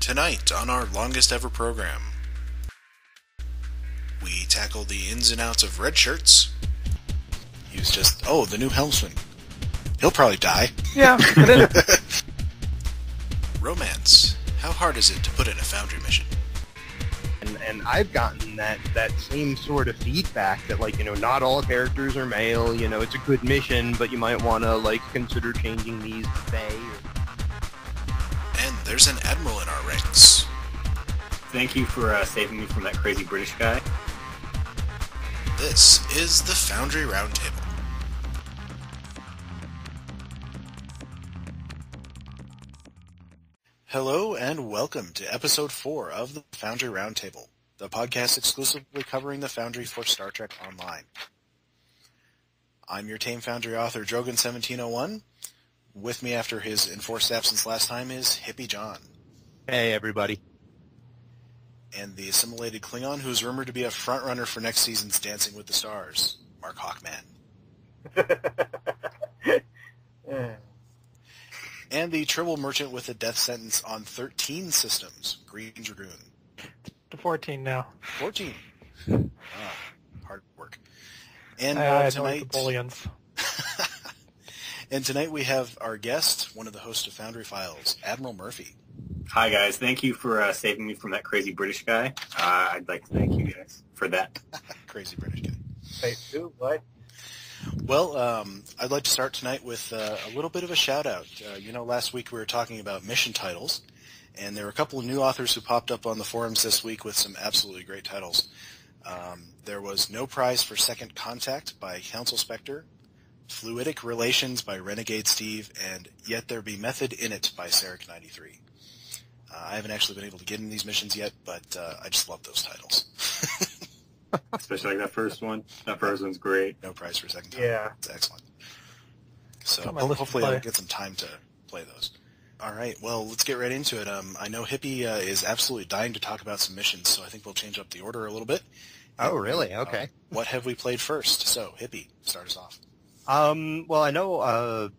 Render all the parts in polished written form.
Tonight, on our longest ever program, we tackle the ins and outs of red shirts. He was just, the new helmsman. He'll probably die. Yeah, it is. Romance. How hard is it to put in a Foundry mission? And I've gotten that same sort of feedback that, not all characters are male, it's a good mission, but you might want to, consider changing these to they. And there's an Admiral in our ranks. Thank you for saving me from that crazy British guy. This is the Foundry Roundtable. Hello and welcome to episode 4 of the Foundry Roundtable, the podcast exclusively covering the Foundry for Star Trek Online. I'm your tame Foundry author, Drogon1701. With me after his enforced absence last time is Hippiejohn. Hey, everybody. And the assimilated Klingon who's rumored to be a frontrunner for next season's Dancing with the Stars, Markhawkman. And the triple merchant with a death sentence on 13 systems, Greendragoon. To 14 now. 14. Wow, hard work. And tonight, the bullions. And tonight we have our guest, one of the hosts of Foundry Files, Admiral Murphy. Hi, guys. Thank you for saving me from that crazy British guy. I'd like to thank you guys for that. Crazy British guy. Hey, who? What? Well, I'd like to start tonight with a little bit of a shout-out. Last week we were talking about mission titles, and there were a couple of new authors who popped up on the forums this week with some absolutely great titles. There was No Prize for Second Contact by Council Spectre, Fluidic Relations by Renegade Steve, and Yet There Be Method in It by Sarek93. I haven't actually been able to get in these missions yet, but I just love those titles. Especially that first one. That first one's great. No Prize for Second Time. Yeah. It's excellent. So hopefully I'll get some time to play those. All right, well, let's get right into it. I know Hippie is absolutely dying to talk about some missions, so I think we'll change up the order a little bit. Oh, really? Okay. What have we played first? So, Hippie, start us off. Well, I know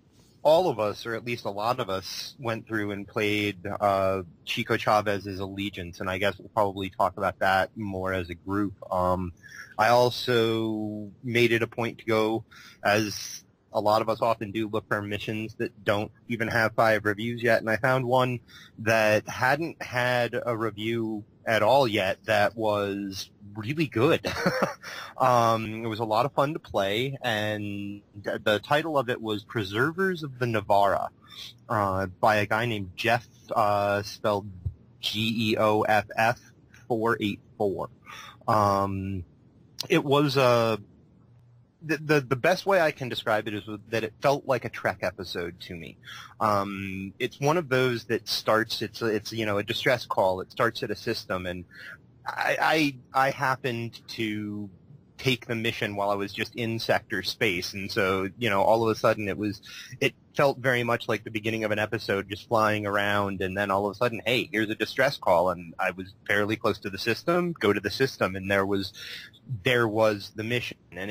all of us, or at least a lot of us, went through and played Chicochavez's Allegiance, and I guess we'll probably talk about that more as a group. I also made it a point to go, as a lot of us often do, look for missions that don't even have 5 reviews yet, and I found one that hadn't had a review at all yet that was really good. It was a lot of fun to play, and the title of it was Preservers of the Nevara, by a guy named Jeff, spelled Geoff 484. It was the best way I can describe it is that it felt like a Trek episode to me. It's one of those that starts, it's a distress call. It starts at a system, and I happened to take the mission while I was just in sector space, and so, all of a sudden it felt very much like the beginning of an episode, just flying around, and then all of a sudden, hey, here's a distress call, and I was fairly close to the system, go to the system, and there was the mission, and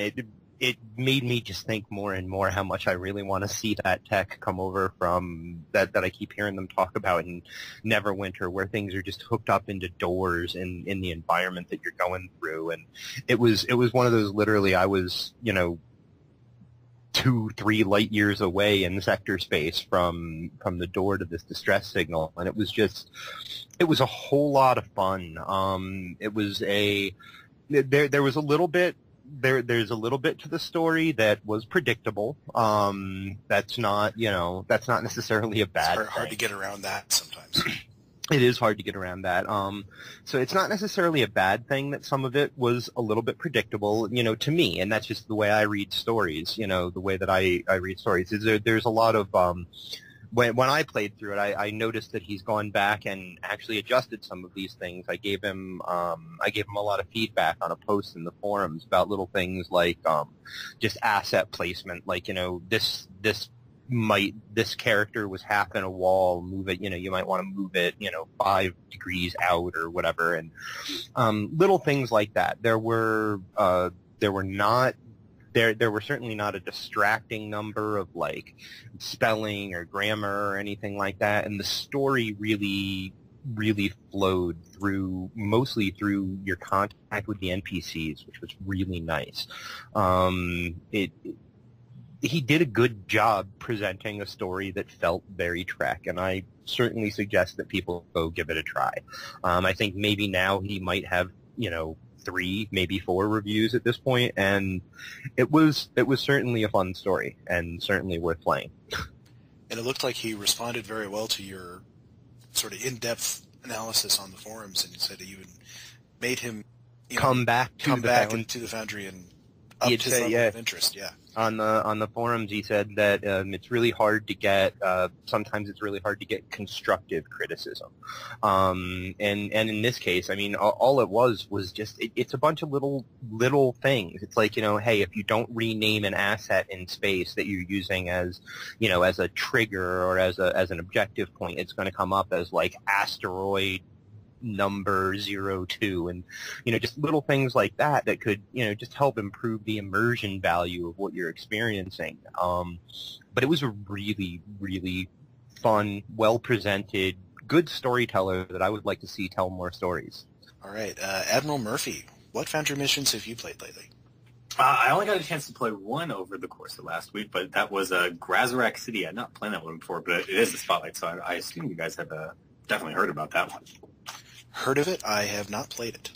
it made me just think more and more how much I really want to see that tech come over from that I keep hearing them talk about in Neverwinter, where things are just hooked up into doors in the environment that you're going through. And it was one of those, literally, I was, 2-3 light years away in sector space from the door to this distress signal, and it was a whole lot of fun. It was there was a little bit. There's a little bit to the story that was predictable. That's not necessarily a bad thing. It's hard to get around that sometimes. It is hard to get around that. So it's not necessarily a bad thing that some of it was a little bit predictable, to me, and that's just the way I read stories, the way that I read stories. There's a lot of, when I played through it, I noticed that he's gone back and actually adjusted some of these things. I gave him a lot of feedback on a post in the forums about little things like just asset placement, like this character was half in a wall, move it, you might want to move it, 5 degrees out or whatever, and little things like that. There were certainly not a distracting number of spelling or grammar or anything like that, and the story really really flowed mostly through your contact with the NPCs, which was really nice. He did a good job presenting a story that felt very Trek, and I certainly suggest that people go give it a try. I think maybe now he might have, 3, maybe 4 reviews at this point, and it was certainly a fun story and certainly worth playing. And it looked like he responded very well to your sort of in-depth analysis on the forums, and you said that you had made him come back into the Foundry and upped his level of interest. Yeah. On the forums, he said that it's really hard to get. Sometimes it's really hard to get constructive criticism, and in this case, I mean, all it was just it's a bunch of little things. It's like, hey, if you don't rename an asset in space that you're using as a trigger or as an objective point, it's going to come up as like asteroid number 02, and just little things like that could just help improve the immersion value of what you're experiencing. But it was a really, really fun, well presented, good storyteller that I would like to see tell more stories. All right, Admiral Murphy, what Foundry missions have you played lately? I only got a chance to play one over the course of last week, but that was Grazorak City. I'd not played that one before, but it is a spotlight, so I assume you guys have definitely heard about that one. Heard of it? I have not played it.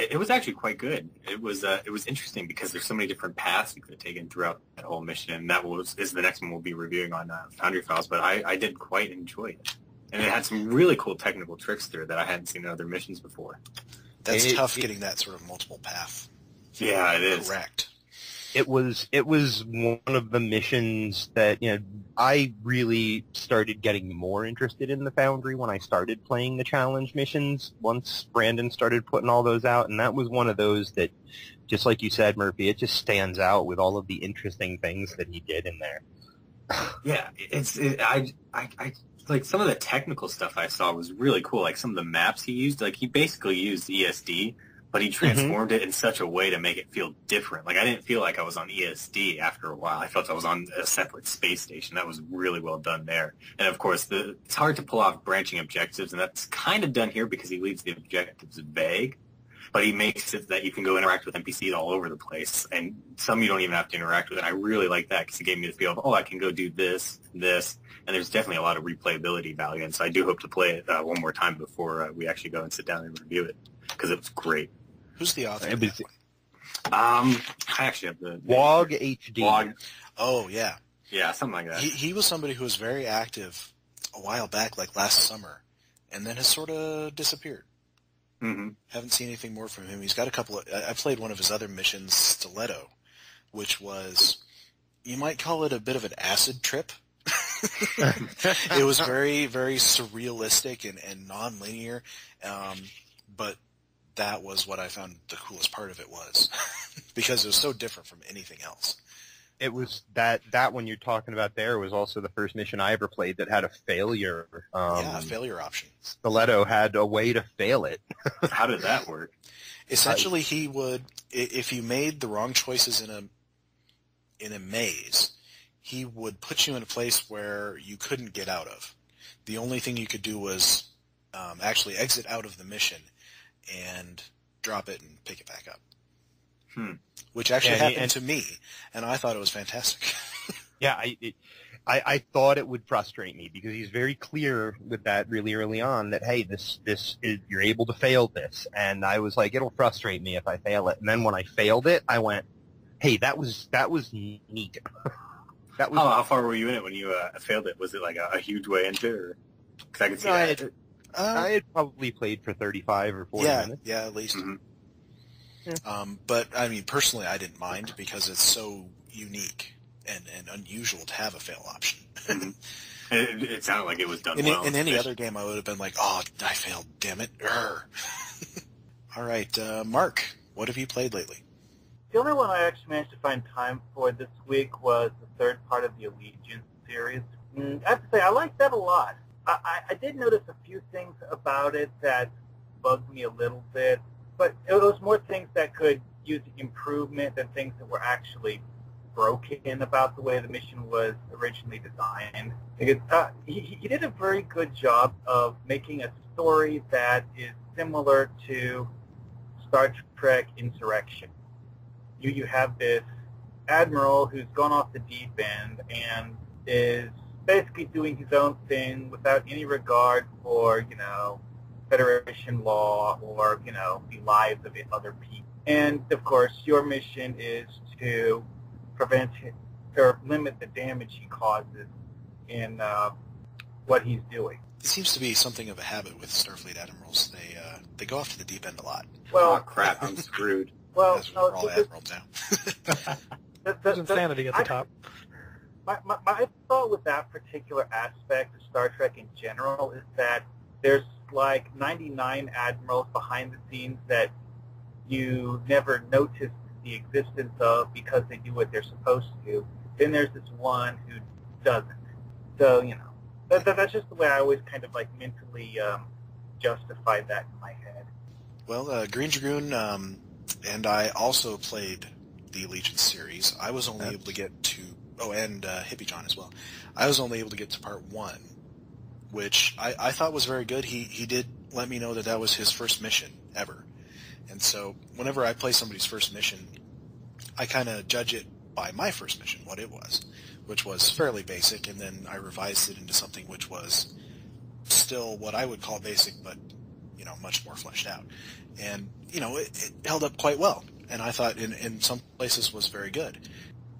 It was actually quite good. It was interesting because there's so many different paths you could have taken throughout that whole mission, and that is the next one we'll be reviewing on Foundry Files. But I did quite enjoy it, and it had some really cool technical tricks there that I hadn't seen in other missions before. That's tough getting that sort of multiple path. Yeah, it is. Correct. It was one of the missions that I really started getting more interested in the Foundry when I started playing the challenge missions once Brandon started putting all those out, and that was one of those that, just like you said, Murphy, it just stands out with all of the interesting things that he did in there. Yeah, I like some of the technical stuff I saw was really cool. Like some of the maps he used, like he basically used ESD, but he transformed it in such a way to make it feel different. Like I didn't feel like I was on ESD after a while. I felt I was on a separate space station. That was really well done there. And of course, it's hard to pull off branching objectives, and that's kind of done here because he leaves the objectives vague. But he makes it that you can go interact with NPCs all over the place, and some you don't even have to interact with. And I really like that because it gave me the feel of, I can go do this, and there's definitely a lot of replayability value. And so I do hope to play it one more time before we actually go and sit down and review it because it was great. Who's the author of that one? I actually have the Woghd HD. Woghd. Oh, yeah. Yeah, something like that. He was somebody who was very active a while back, like last summer, and then has sort of disappeared. Mm-hmm. Haven't seen anything more from him. He's got a couple of... I played one of his other missions, Stiletto, which was... You might call it a bit of an acid trip. It was very, very surrealistic and non-linear, but that was what I found the coolest part of it was, because it was so different from anything else. It was that one you're talking about there was also the first mission I ever played that had a failure. A failure option. Stiletto had a way to fail it. How did that work? Essentially, he would, if you made the wrong choices in a maze, he would put you in a place where you couldn't get out of. The only thing you could do was actually exit out of the mission and drop it and pick it back up. Which actually happened to me, and I thought it was fantastic. Yeah, I thought it would frustrate me because he's very clear with that really early on that, hey, this is, you're able to fail this, and I was like, it'll frustrate me if I fail it. And then when I failed it, I went, hey, that was neat. That was. How far were you in it when you failed it? Was it like a huge way into it? Or, 'cause I could see that. I had probably played for 35 or 40 minutes. Yeah, at least. Mm-hmm. Yeah. But, I mean, personally, I didn't mind because it's so unique and unusual to have a fail option. Mm-hmm. It sounded like it was done well. In any other game, I would have been like, oh, I failed, damn it. All right, Mark, what have you played lately? The only one I actually managed to find time for this week was the third part of the Allegiance series. I have to say, I liked that a lot. I did notice a few things about it that bugged me a little bit, but it was more things that could use improvement than things that were actually broken about the way the mission was originally designed. Because he did a very good job of making a story that is similar to Star Trek Insurrection. You have this Admiral who's gone off the deep end and is basically doing his own thing without any regard for, Federation law or, the lives of other people. And, of course, your mission is to prevent or limit the damage he causes in what he's doing. It seems to be something of a habit with Starfleet admirals. They go off to the deep end a lot. Well, oh, crap, I'm screwed. Well, We're all admirals now. There's insanity at the top. My thought with that particular aspect of Star Trek in general is that there's like 99 admirals behind the scenes that you never notice the existence of because they do what they're supposed to do. Then there's this one who doesn't. So, that's just the way I always kind of like mentally justified that in my head. Well, Greendragoon and I also played the Allegiance series. I was only able to get to, and Hippiejohn as well. I was only able to get to part 1, which I thought was very good. He did let me know that was his first mission ever. And so whenever I play somebody's first mission, I kind of judge it by my first mission, what it was, which was fairly basic, and then I revised it into something which was still what I would call basic, but, much more fleshed out. And, it held up quite well. And I thought in some places was very good.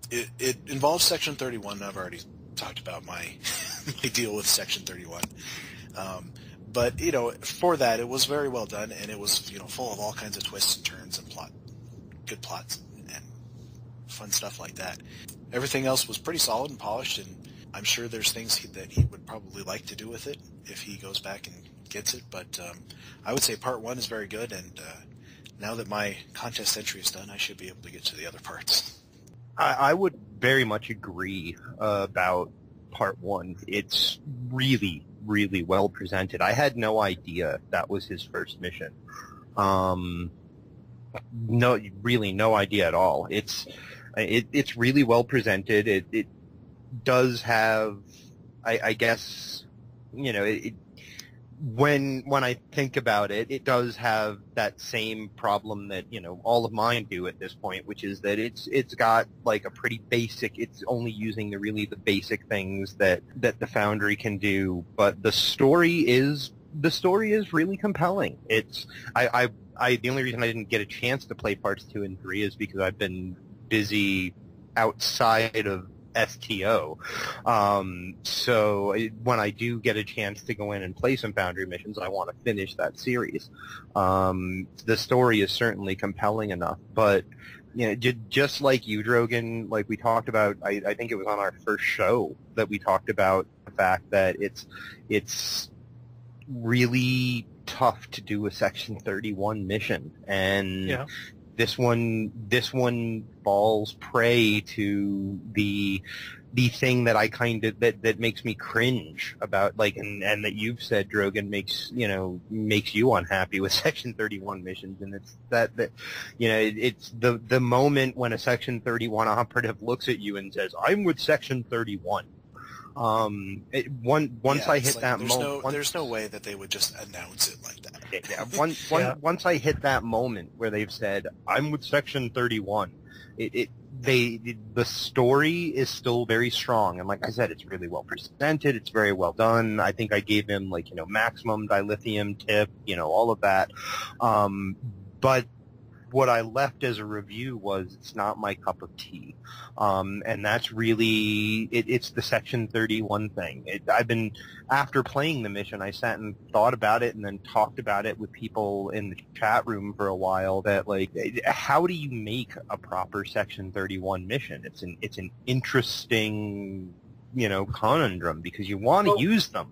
It involves Section 31. I've already talked about my deal with Section 31. But, for that, it was very well done, and it was, full of all kinds of twists and turns and good plots and fun stuff like that. Everything else was pretty solid and polished, and I'm sure there's things that he would probably like to do with it if he goes back and gets it. But I would say Part 1 is very good, and now that my contest entry is done, I should be able to get to the other parts. I would very much agree about Part 1. It's really, really well presented. I had no idea that was his first mission. Really no idea at all. It's really well presented. It does have, I guess, when I think about it, it does have that same problem that, all of mine do at this point, which is that it's got like a pretty basic, it's only using the basic things that the Foundry can do, but the story is really compelling. The only reason I didn't get a chance to play parts 2 and 3 is because I've been busy outside of STO. So when I do get a chance to go in and play some Foundry missions, I want to finish that series. The story is certainly compelling enough, but just like you, Drogan, like we talked about, I think it was on our first show that we talked about the fact that it's really tough to do a Section 31 mission, and yeah. This one falls prey to the thing that I kind of that makes me cringe about, like, and that you've said, Drogan, makes you unhappy with Section 31 missions, and it's that it's the moment when a Section 31 operative looks at you and says, "I'm with Section 31." Once I hit that moment, there's no way that they would just announce it like that. Yeah, once I hit that moment where they've said, "I'm with Section 31," the story is still very strong, and like I said, it's really well presented. It's very well done. I think I gave him maximum dilithium tip, all of that. But what I left as a review was it's not my cup of tea, and that's really it's the Section 31 thing. After playing the mission, I sat and thought about it, and then talked about it with people in the chat room for a while. That how do you make a proper Section 31 mission? It's an interesting conundrum, because you want to use them.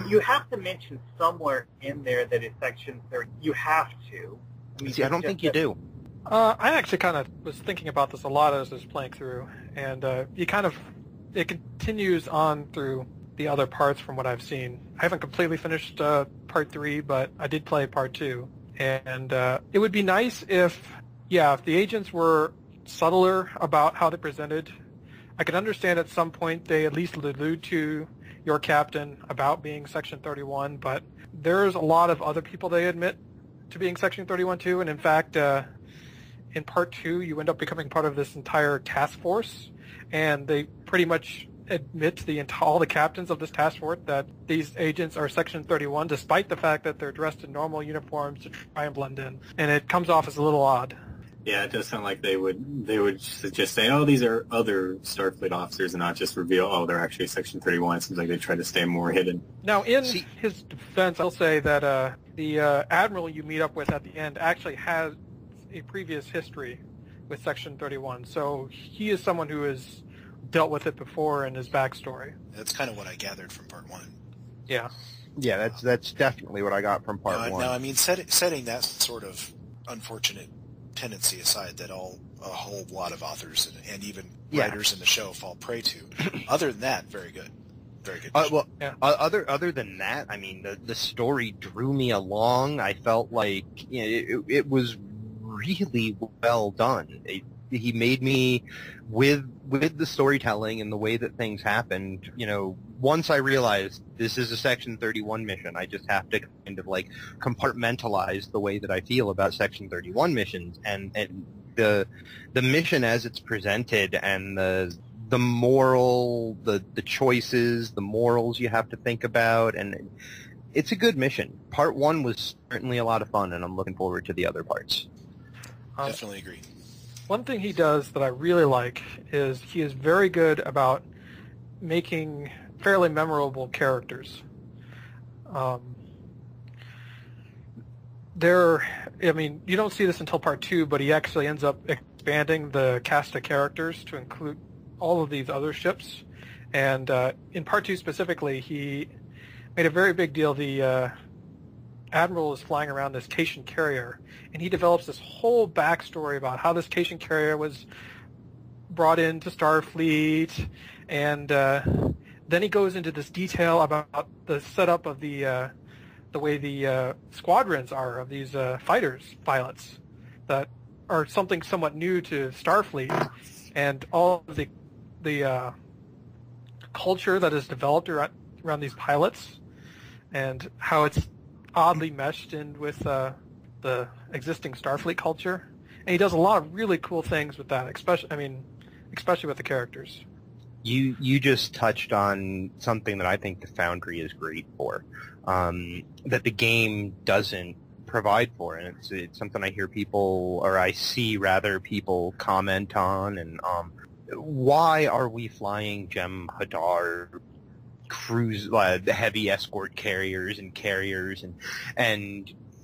You have to mention somewhere in there that it's Section 30. You have to. I don't think you do. I actually kind of was thinking about this a lot as I was playing through, and it continues on through the other parts from what I've seen. I haven't completely finished Part 3, but I did play Part 2, and it would be nice if the agents were subtler about how they presented. I could understand at some point they at least allude to your captain about being Section 31, but there's a lot of other people they admit to being Section 31 too, and in fact, in Part 2, you end up becoming part of this entire task force, and they pretty much admit to all the captains of this task force that these agents are Section 31, despite the fact that they're dressed in normal uniforms to try and blend in, and it comes off as a little odd. Yeah, it does sound like they would just say, oh, these are other Starfleet officers, and not just reveal, oh, they're actually Section 31. It seems like they try to stay more hidden. Now, in his defense, I'll say that the Admiral you meet up with at the end actually has a previous history with Section 31, so he is someone who has dealt with it before in his backstory. That's kind of what I gathered from Part 1. Yeah. Yeah, that's definitely what I got from Part 1. Now, I mean, setting that sort of unfortunate tendency aside that a whole lot of authors and even writers in the show fall prey to. Other than that, very good. Very good. Other than that, I mean, the story drew me along. I felt like it was really well done. He made me, with the storytelling and the way that things happened, once I realized this is a Section 31 mission, I just have to kind of like compartmentalize the way that I feel about Section 31 missions, and the mission as it's presented, and the moral, the choices, the morals you have to think about, and it's a good mission. Part 1 was certainly a lot of fun, and I'm looking forward to the other parts. Definitely agree. One thing he does that I really like is he is very good about making fairly memorable characters. You don't see this until Part 2, but he actually ends up expanding the cast of characters to include all of these other ships. And in Part 2 specifically, he made a very big deal. The Admiral is flying around this Cation carrier, and he develops this whole backstory about how this Cation carrier was brought into Starfleet, and then he goes into this detail about the setup of the way the squadrons are of these pilots that are something somewhat new to Starfleet, and all of the culture that is developed around these pilots, and how it's oddly meshed in with the existing Starfleet culture. And he does a lot of really cool things with that, especially with the characters. You just touched on something that I think the Foundry is great for, that the game doesn't provide for, and it's something I hear people, or I see rather, people comment on, and why are we flying Jem'Hadar cruise heavy escort carriers and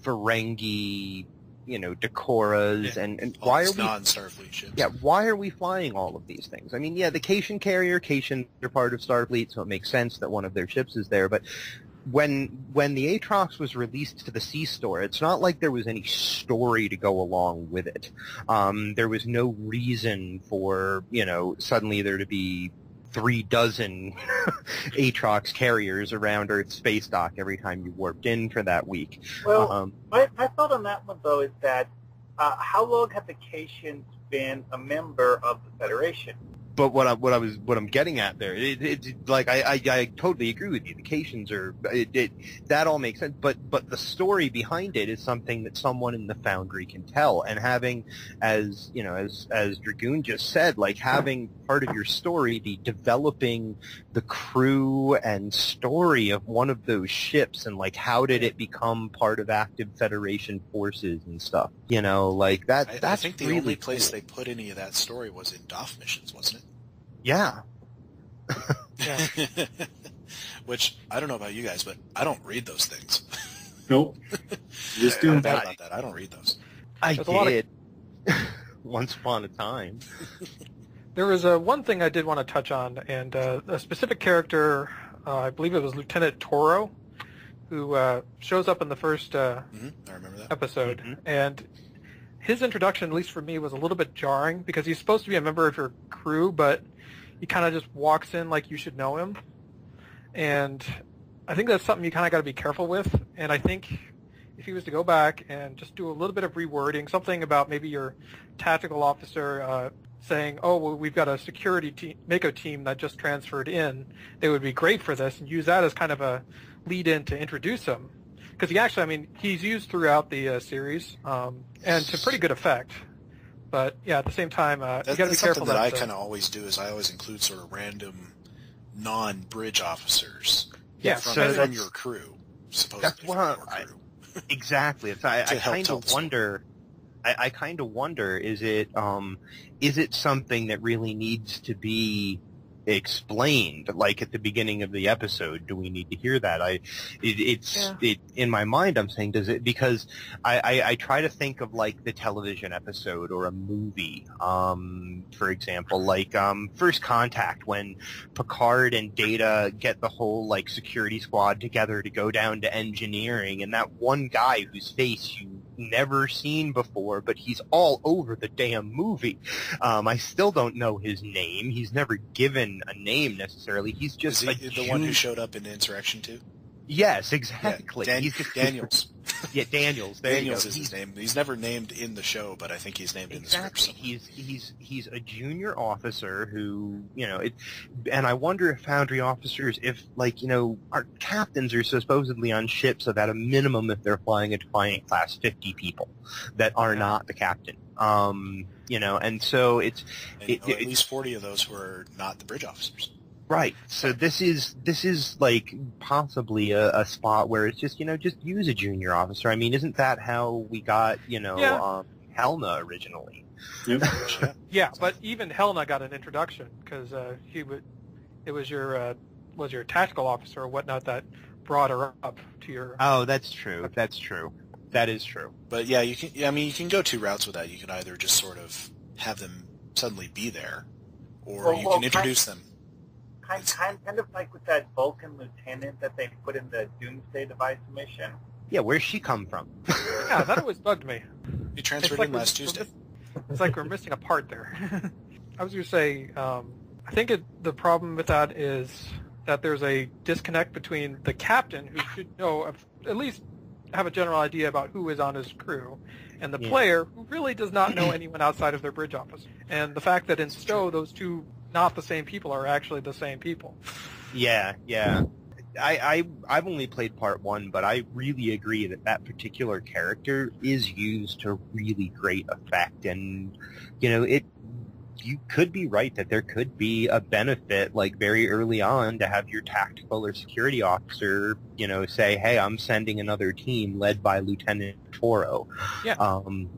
Ferengi, Decoras, and why are we non-Starfleet ships? Yeah, why are we flying all of these things? I mean, yeah, the Cation carrier, they're part of Starfleet, so it makes sense that one of their ships is there. But when the Atrox was released to the C-Store, it's not like there was any story to go along with it. There was no reason for suddenly there to be 36 Atrox carriers around Earth's space dock every time you warped in for that week. Well, my thought on that one, though, is that how long have the Cations been a member of the Federation? But what I'm getting at there, I totally agree with you. The Cations are that all makes sense, but the story behind it is something that someone in the Foundry can tell, and having, as Dragoon just said, like having part of your story be developing the crew and story of one of those ships, and like how did it become part of active Federation forces and stuff. Like that. I think the really only place cool. they put any of that story was in DOF missions, wasn't it? Yeah. Yeah. Which, I don't know about you guys, but I don't read those things. Nope. Just doing I'm bad that. about that. I don't read those. I There's a lot of- did. Once upon a time. There was one thing I did want to touch on, and a specific character, I believe it was Lieutenant Toro, who shows up in the first I remember that. episode. Mm-hmm. And his introduction, at least for me, was a little bit jarring, because he's supposed to be a member of your crew, but he kind of just walks in like you should know him. And I think that's something you kind of got to be careful with. And I think if he was to go back and just do a little bit of rewording, something about maybe your tactical officer saying, oh, well, we've got a security team, Mako team that just transferred in. They would be great for this, and use that as kind of a lead-in to introduce him. Because he's used throughout the series, and to pretty good effect. But, yeah, at the same time, you got to be careful. Something that I kind of always do is I always include sort of random non-bridge officers from your crew, supposedly from your crew. Exactly. I kind of wonder. I kind of wonder: is it something that really needs to be explained? Like at the beginning of the episode, do we need to hear that? In my mind, I'm saying, does it? Because I try to think of like the television episode or a movie, for example, like First Contact, when Picard and Data get the whole like security squad together to go down to engineering, and that one guy whose face you never seen before, but he's all over the damn movie. I still don't know his name. He's never given a name necessarily. He's just the one who showed up in Insurrection 2? Yes, exactly. Yeah, Daniels. Yeah, Daniels. Daniels is his name. He's never named in the show, but I think he's named in the script somewhere. He's a junior officer who, and I wonder if Foundry officers, if our captains are supposedly on ships of at a minimum, if they're flying a Defiant class, 50 people that are not the captain. And so it's at least 40 of those who are not the bridge officers. Right. So this is like possibly a spot where it's just just use a junior officer. I mean, isn't that how we got Helna originally? Yeah, but even Helna got an introduction because it was your tactical officer or whatnot that brought her up to your. Oh, that's true. That's true. That is true. But yeah, you can. I mean, you can go two routes with that. You can either just sort of have them suddenly be there, or you can introduce them. Kind of like with that Vulcan lieutenant that they put in the Doomsday Device mission. Yeah, where's she come from? Yeah, that always bugged me. He transferred in last Tuesday. It's like we're missing a part there. I was going to say, I think the problem with that is that there's a disconnect between the captain, who should know, at least have a general idea about who is on his crew, and the player, who really does not know anyone outside of their bridge officer. And the fact that in Stowe, those two not the same people are actually the same people. Yeah. I've only played part one, but I really agree that particular character is used to really great effect, and you could be right that there could be a benefit, like very early on, to have your tactical or security officer, say, hey, I'm sending another team led by Lieutenant Toro. Yeah.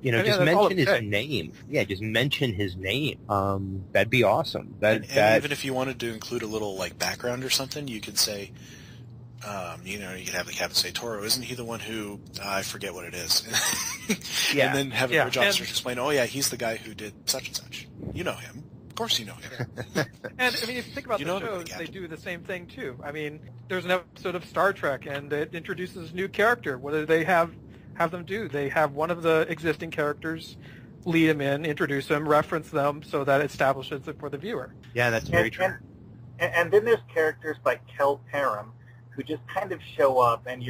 Just mention his name. Yeah, just mention his name. That'd be awesome. And even if you wanted to include a little like background or something, you could say, you could have the captain say, Toro, isn't he the one who, I forget what it is. Yeah. And then have a bridge officer explain, oh yeah, he's the guy who did such and such. You know him. Of course you know him. And if you think about the shows, they do the same thing too. I mean, there's an episode of Star Trek and it introduces a new character. What do they have them do? They have one of the existing characters lead them in, introduce them, reference them so that it establishes it for the viewer. Yeah, that's very true. And then there's characters like Kel Parham who just kind of show up, and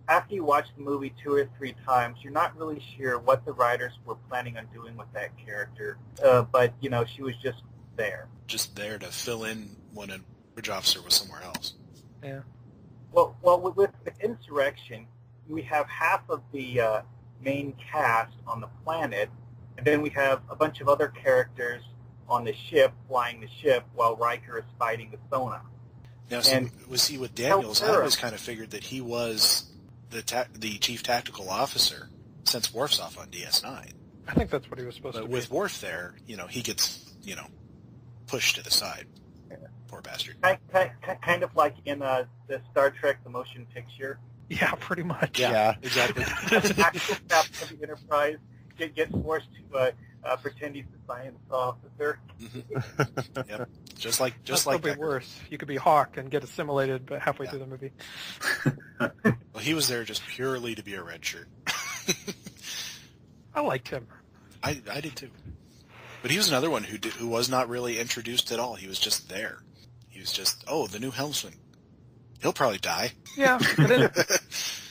after you watch the movie 2 or 3 times, you're not really sure what the writers were planning on doing with that character. But she was just there. Just there to fill in when a bridge officer was somewhere else. Yeah. Well, with Insurrection, we have half of the main cast on the planet, and then we have a bunch of other characters on the ship, flying the ship, while Riker is fighting the Sona. Now, with Daniels, I always kind of figured that he was the chief tactical officer since Worf's off on DS9. I think that's what he was supposed to be. But with Worf there, he gets, pushed to the side. Yeah. Poor bastard. Kind of like in the Star Trek, the motion picture. Yeah, pretty much. Yeah, exactly. Actual captain of the Enterprise gets forced to pretend he's a science officer. Mm-hmm. Yep. Just like That's probably worse. You could be Hawk and get assimilated halfway through the movie. Well, he was there just purely to be a red shirt. I liked him. I did too. But he was another one who was not really introduced at all. He was just there. He was just, oh, the new helmsman. He'll probably die. Yeah. But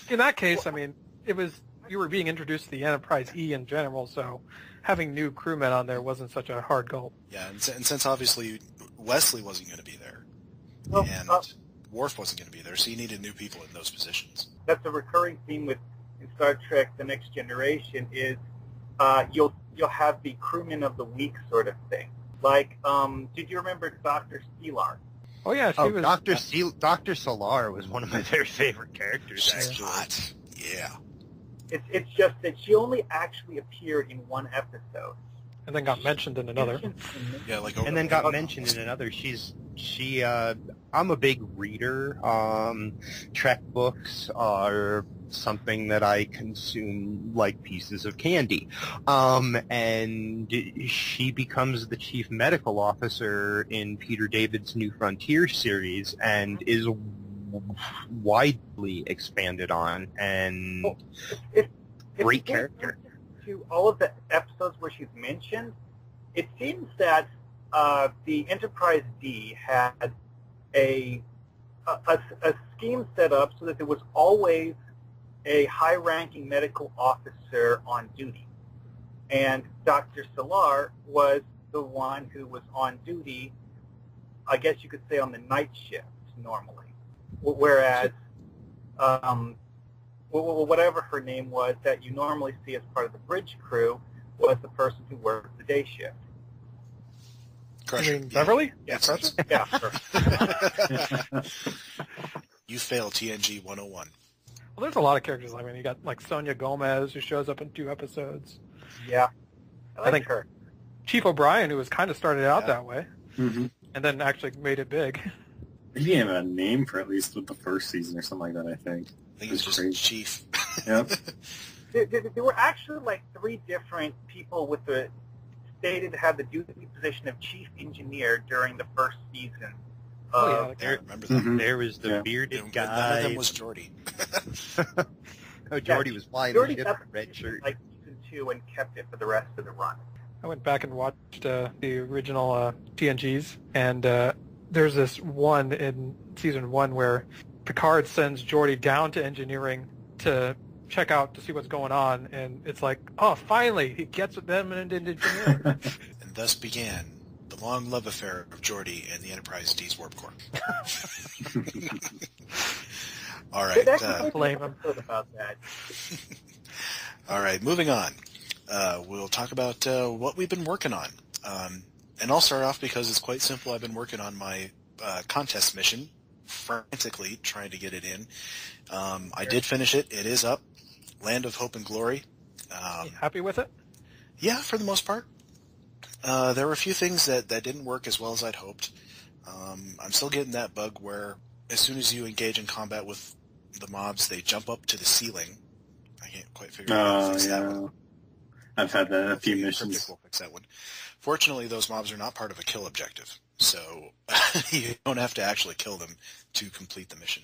in that case, I mean, you were being introduced to the Enterprise E in general, so having new crewmen on there wasn't such a hard gulp. Yeah, and since obviously Wesley wasn't going to be there, Well, and Worf wasn't going to be there, so you needed new people in those positions. that's a recurring theme in Star Trek: The Next Generation is you'll have the crewman of the week sort of thing. Like, did you remember Dr. Stelar? Oh yeah, she was. Dr. Solar was one of my very favorite characters. She's Actually, hot. Yeah. It's just that she only actually appeared in one episode. And then got mentioned in another. Yeah, like and then got mentioned in another. I'm a big reader. Trek books are something that I consume like pieces of candy. And she becomes the chief medical officer in Peter David's New Frontier series and is widely expanded on, and great character. To all of the episodes where she's mentioned, it seems that the Enterprise D had a scheme set up so that there was always a high-ranking medical officer on duty. And Dr. Solar was the one who was on duty, I guess you could say, on the night shift normally. Whereas, whatever her name was that you normally see as part of the bridge crew was the person who worked the day shift. Crusher. You mean Beverly? Yeah, Crusher? Yeah, sure. You fail TNG 101. Well, there's a lot of characters. I mean, you got like Sonia Gomez, who shows up in 2 episodes. Yeah, I think her. Chief O'Brien, who was kind of started out Yeah. that way, and then actually made it big. He didn't have a name for at least with the first season or something like that, I think. I think it was just crazy. Chief. Yep. There were actually like 3 different people with the stated to have the duty position of chief engineer during the first season. Oh, yeah, I remember that. There was the Yeah. bearded None of guy. them was Geordie. Oh, Geordie was flying Geordie the ship got in a red shirt. like season 2 and kept it for the rest of the run. I went back and watched the original TNGs, and there's this one in season 1 where Picard sends Geordie down to engineering to check out to see what's going on, and it's like, oh, finally, he gets with them into engineering. And thus began the long love affair of Geordie and the Enterprise D's warp core. All right. Blame him. About that. All right, moving on. We'll talk about what we've been working on. And I'll start off because it's quite simple. I've been working on my contest mission, frantically trying to get it in. I did finish it. It is up. Land of Hope and Glory. You happy with it? Yeah, for the most part. There were a few things that didn't work as well as I'd hoped. I'm still getting that bug where as soon as you engage in combat with the mobs, they jump up to the ceiling. I can't quite figure out how to fix that one. I've had that a few Maybe missions. Cryptic will fix that one. Fortunately, those mobs are not part of a kill objective, so you don't have to actually kill them to complete the mission.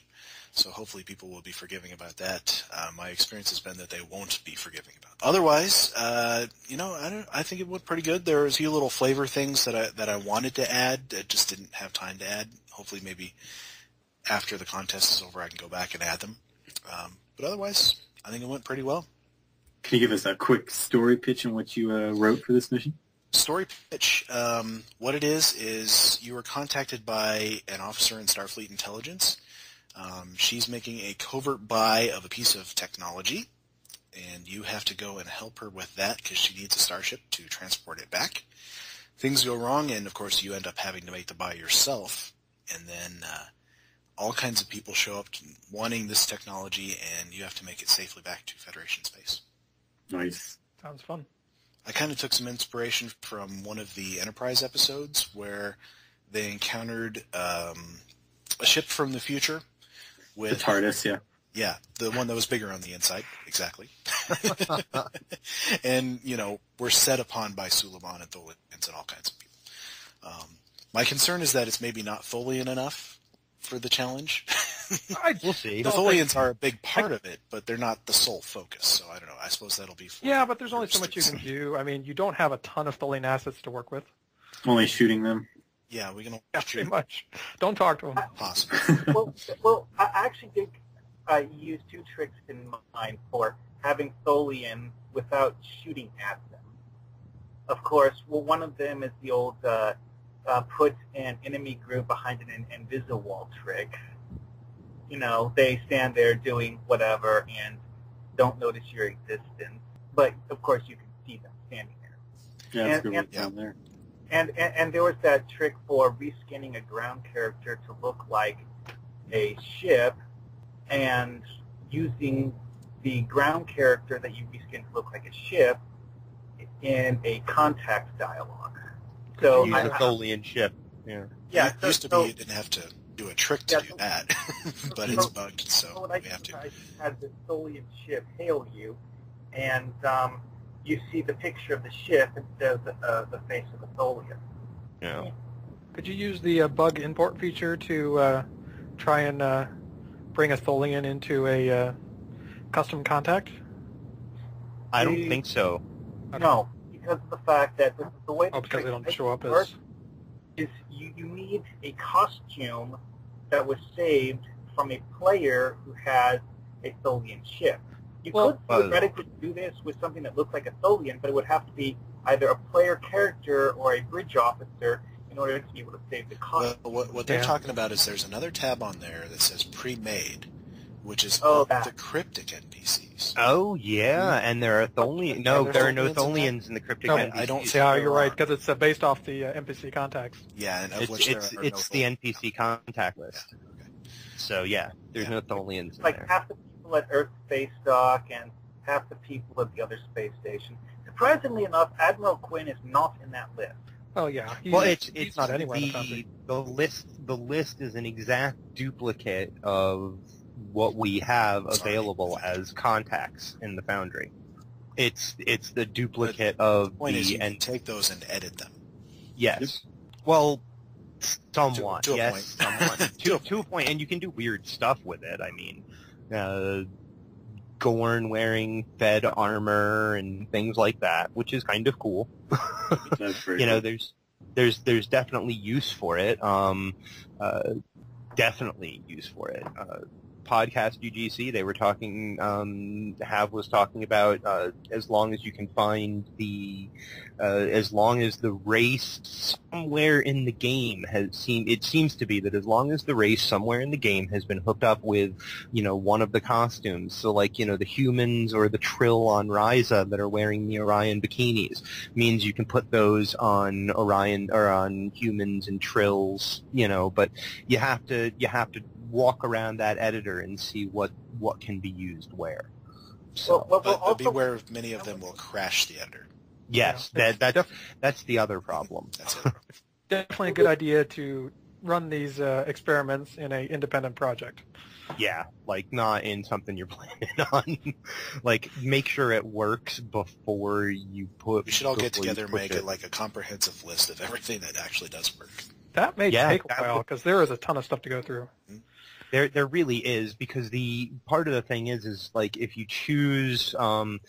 So hopefully people will be forgiving about that. My experience has been that they won't be forgiving about it. Otherwise, I think it went pretty good. There was a few little flavor things that I wanted to add that just didn't have time to add. Hopefully maybe after the contest is over I can go back and add them. But otherwise, I think it went pretty well. Can you give us a quick story pitch on what you wrote for this mission? Story pitch. What it is you were contacted by an officer in Starfleet Intelligence. She's making a covert buy of a piece of technology, and you have to go and help her with that because she needs a starship to transport it back. Things go wrong, and of course you end up having to make the buy yourself, and then all kinds of people show up wanting this technology, and you have to make it safely back to Federation space. Nice. Sounds fun. I kind of took some inspiration from one of the Enterprise episodes where they encountered a ship from the future with The TARDIS, yeah. Yeah, the one that was bigger on the inside, exactly. And, we're set upon by Suleiman and Tholians and all kinds of people. My concern is that it's maybe not Tholian enough for the challenge. We'll see. The Tholians are a big part of it, but they're not the sole focus, so I don't know. I suppose that'll be for Yeah, but there's only so much you can do. I mean, you don't have a ton of Tholian assets to work with. Only shooting them. Yeah, we can Yeah, pretty much. Don't talk to them. possibly. well, I actually did. use two tricks in mind for having Tholian without shooting at them. Of course, well, one of them is the old put an enemy group behind an Invisawall trick. You know, they stand there doing whatever and don't notice your existence. But, of course, you can see them standing there. Yeah, that's a good one down there. And there was that trick for reskinning a ground character to look like a ship and using the ground character that you reskin to look like a ship in a contact dialogue. So Use a Tholian ship. Yeah. Yeah. It used to be you didn't have to do a trick to do that, but it's bugged, so what I we have to. I had this Tholian ship hail you, and you see the picture of the ship instead of the face of the Tholian. Yeah. Could you use the bug import feature to try and bring a Tholian into a custom contact? I don't think so. No, because of the fact that the way the because they don't show up works as... is you need a costume that was saved from a player who has a Tholian ship. You could theoretically do this with something that looks like a Tholian, but it would have to be either a player character or a bridge officer in order to be able to save the costume. Well, what they're talking about is there's another tab on there that says pre-made, which is the cryptic NPCs. Oh, yeah, and there are Tholian... No, there are no Tholians in the cryptic NPCs. I don't think Yeah, you're right, because it's based off the NPC contacts. Yeah, and of which there are it's the NPC contact list. Yeah, okay. So, yeah, there's no Tholians in Like there. half the people at Earth Space Dock and half the people at the other space station. Surprisingly enough, Admiral Quinn is not in that list. Oh, yeah. It's not anywhere in the Foundry. the list is an exact duplicate of what we have available as contacts in the Foundry. It's the duplicate of the point is you and can take those and edit them. yes. Well, somewhat. To a yes, point. somewhat. to a point, and you can do weird stuff with it. I mean, Gorn wearing Fed armor and things like that, which is kind of cool. That's very You know, cool. there's definitely use for it. Definitely use for it. Podcast UGC, they were talking. Hav was talking about as long as you can find as long as the race somewhere in the game it seems to be that as long as the race somewhere in the game has been hooked up with, one of the costumes. So like, the humans or the Trill on Ryza that are wearing the Orion bikinis means you can put those on Orion or on humans and Trills, but you have to walk around that editor and see what can be used where. So, But beware, many of them will crash the editor. yes, Yeah, that's the other problem. That's it. Definitely a good idea to run these experiments in an independent project. Yeah, like not in something you're planning on. Like make sure it works before you put. We should all get together and make it it like a comprehensive list of everything that actually does work. That may take a that while, because there is a ton of stuff to go through. There really is, because the part of the thing is like if you choose an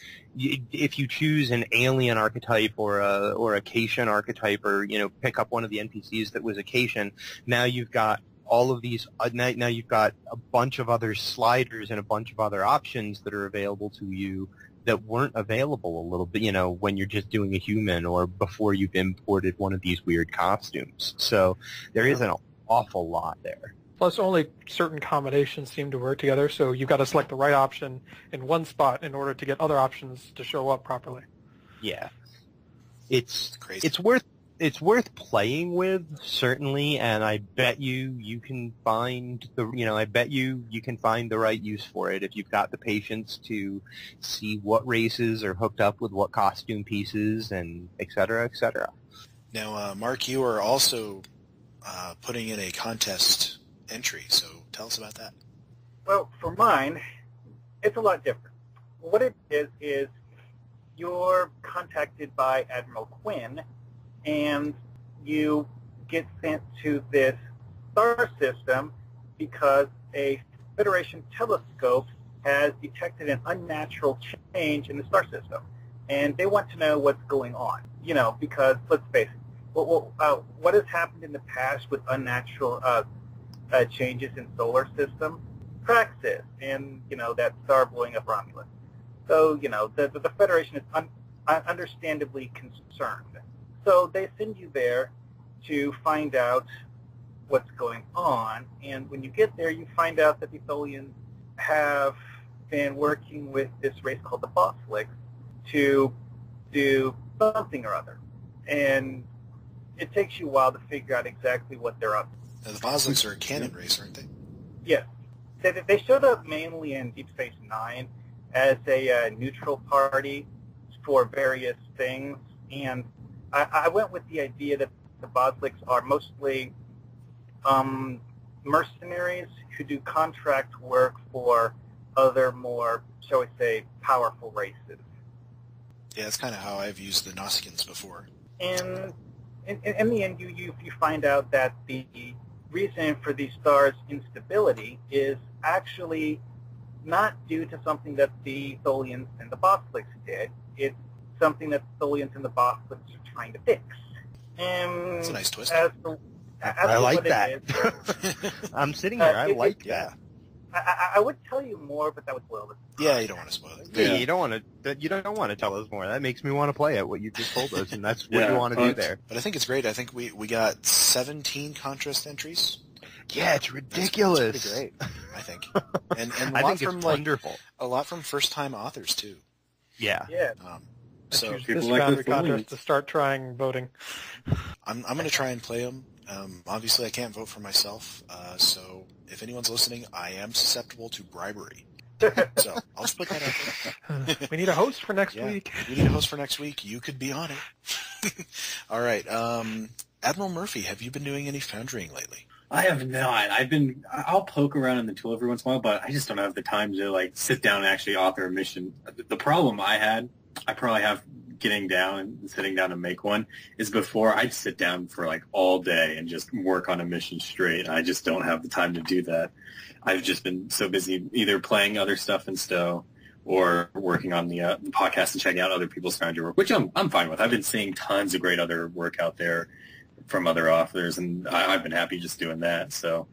alien archetype or a Cation archetype, or pick up one of the NPCs that was a Cation, now you've got all of these. Now you've got a bunch of other sliders and a bunch of other options that are available to you that weren't available a little bit, when you're just doing a human or before you've imported one of these weird costumes. So there is an awful lot there. Plus, only certain combinations seem to work together, so you've got to select the right option in one spot in order to get other options to show up properly. Yeah, it's crazy. It's worth playing with, certainly, and I bet you can find you can find the right use for it if you've got the patience to see what races are hooked up with what costume pieces, and et cetera, et cetera. Now, Mark, you are also putting in a contest entry, so tell us about that. Well, for mine, it's a lot different. What it is you're contacted by Admiral Quinn, and you get sent to this star system because a Federation telescope has detected an unnatural change in the star system, and they want to know what's going on. Because, let's face it, what has happened in the past with unnatural changes in solar system? Praxis and, that star blowing up Romulus. So, the Federation is understandably concerned. So they send you there to find out what's going on, and when you get there, you find out that the Tholians have been working with this race called the Bosslicks to do something or other. And it takes you a while to figure out exactly what they're up to. Now, the Bosslicks are a canon race, aren't they? Yes. They showed up mainly in Deep Space Nine as a neutral party for various things, and I went with the idea that the Bosslicks are mostly mercenaries who do contract work for other more, shall we say, powerful races. Yeah, that's kind of how I've used the Nausicaans before. And in the end, you find out that the reason for the star's instability is actually not due to something that the Tholians and the Bosslicks did. It's something that the Tholians and the Bosslicks are trying to fix. And that's a nice twist. I like that. I'm sitting here. I like that. I would tell you more, but that would spoil it. Yeah, you don't want to spoil it. Yeah, you don't want to tell us more. That makes me want to play it. What you just told us, and that's what you want to do there. But I think it's great. I think we got 17 contrast entries. Yeah, it's ridiculous. That's pretty great, I think. And I think it's wonderful. A lot from first-time authors too. Yeah. Yeah. So this Foundry contest to start trying voting. I'm going to try and play them. Obviously, I can't vote for myself, so if anyone's listening, I am susceptible to bribery. So I'll just put that out there. We need a host for next week. We need a host for next week. You could be on it. All right. Admiral Murphy, have you been doing any foundrying lately? I have not. I'll poke around in the tool every once in a while, but I just don't have the time to sit down and actually author a mission. The problem I probably have getting down and sitting down to make one, is before I'd sit down for all day and just work on a mission straight. I just don't have the time to do that. I've just been so busy either playing other stuff in Stowe or working on the podcast and checking out other people's Foundry work, which I'm fine with. I've been seeing tons of great other work out there from other authors, and I've been happy just doing that. So,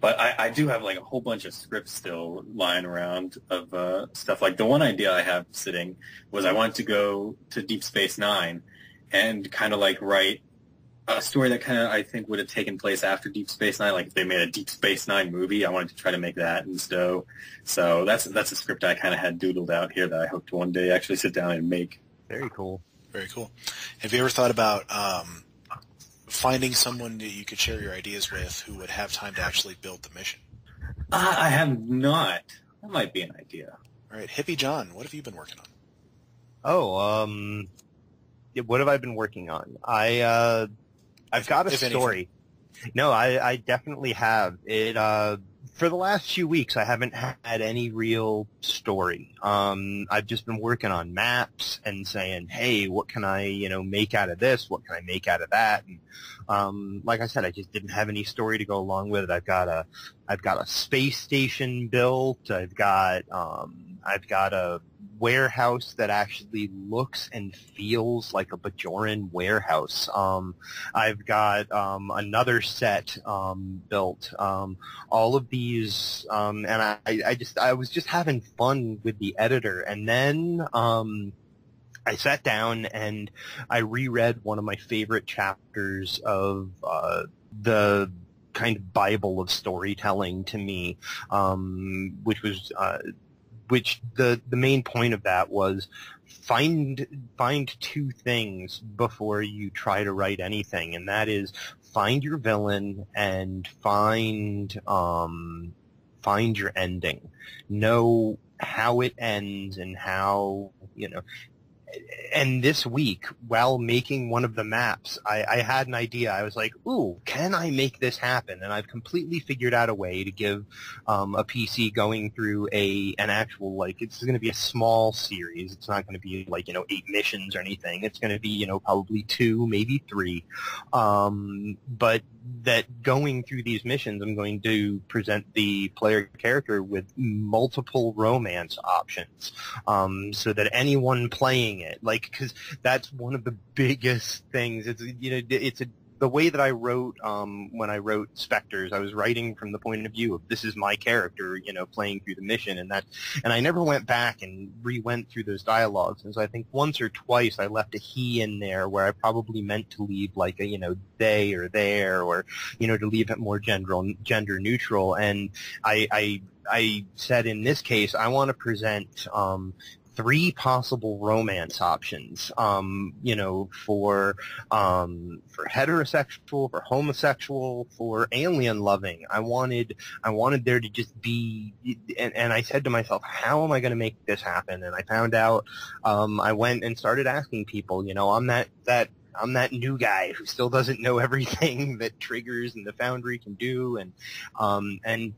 but I do have a whole bunch of scripts still lying around of stuff. The one idea I have sitting was I wanted to go to Deep Space Nine and kind of write a story that kind of I think would have taken place after Deep Space Nine. If they made a Deep Space Nine movie, I wanted to try to make that in Stowe. So that's a script I kind of had doodled out here that I hope to one day actually sit down and make. Very cool. Very cool. Have you ever thought about finding someone that you could share your ideas with who would have time to actually build the mission? I have not. That might be an idea. All right, Hippiejohn, what have you been working on? Oh, what have I been working on? I've got a story. Anything. No, I definitely have. For the last few weeks, I haven't had any real story. I've just been working on maps and saying, hey, what can I, make out of this? What can I make out of that? And, like I said, I just didn't have any story to go along with it. I've got a space station built. I've got a warehouse that actually looks and feels like a Bajoran warehouse. I've got another set built. All of these, and I was just having fun with the editor, and then I sat down and I reread one of my favorite chapters of the kind of Bible of storytelling to me, which was which the main point of that was find two things before you try to write anything, and that is find your villain and find your ending. Know how it ends and how, And this week, while making one of the maps, I had an idea. I was like, ooh, can I make this happen? And I've completely figured out a way to give a PC going through an actual, it's going to be a small series. It's not going to be 8 missions or anything. It's going to be, probably 2, maybe 3. But that going through these missions, I'm going to present the player character with multiple romance options, so that anyone playing it, because that's one of the biggest things. It's the way that I wrote when I wrote Spectres, I was writing from the point of view of this is my character, playing through the mission, and I never went back and re-went through those dialogues. And so I think once or twice I left a he in there where I probably meant to leave like a they or there, or to leave it more gender neutral. And I said in this case I want to present 3 possible romance options, for heterosexual, for homosexual, for alien loving. I wanted there to just be, and I said to myself, how am I going to make this happen? And I found out, I went and started asking people, I'm that new guy who still doesn't know everything that Triggers and the Foundry can do, and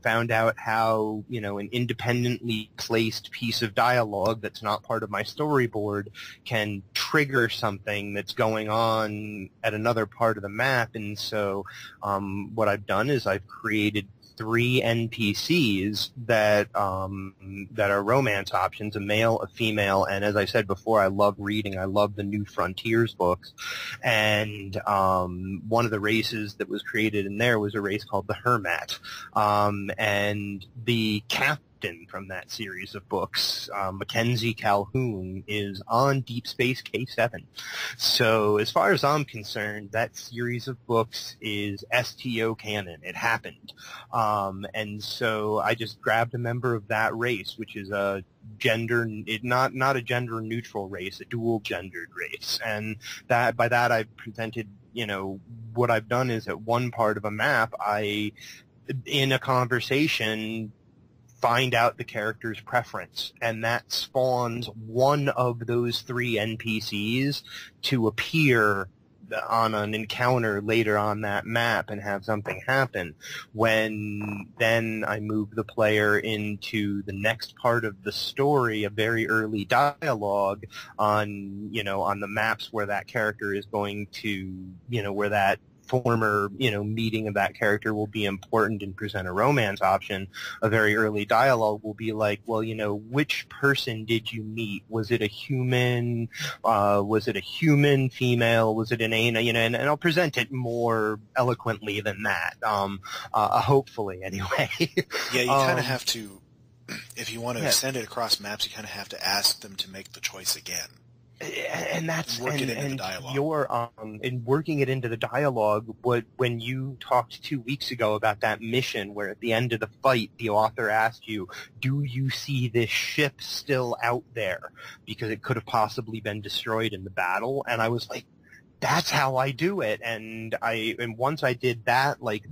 found out how, an independently placed piece of dialogue that's not part of my storyboard can trigger something that's going on at another part of the map. And so, what I've done is I've created 3 NPCs that are romance options, a male, a female, and as I said before, I love reading. I love the New Frontiers books, and one of the races that was created in there was a race called the Hermat, and the captain from that series of books, Mackenzie Calhoun, is on Deep Space K7. So as far as I'm concerned, that series of books is STO canon. It happened. And so I just grabbed a member of that race, which is a not a gender neutral race, a dual gendered race. And by that I presented, what I've done is at one part of a map, in a conversation, find out the character's preference, and that spawns one of those 3 NPCs to appear on an encounter later on that map and have something happen. When then I move the player into the next part of the story, a very early dialogue on the maps where that character is going to, where that former, meeting of that character will be important and present a romance option. A very early dialogue will be like, well, which person did you meet? Was it a human? Was it a human female? Was it an Aina? And I'll present it more eloquently than that. Hopefully, anyway. Yeah, you kind of have to, if you want to send it across maps, you kind of have to ask them to make the choice again. And that's work it into the dialogue. You're in working it into the dialogue. When you talked 2 weeks ago about that mission where at the end of the fight the author asked you, "Do you see this ship still out there?" Because it could have possibly been destroyed in the battle, and I was like, "That's how I do it." And once I did that, like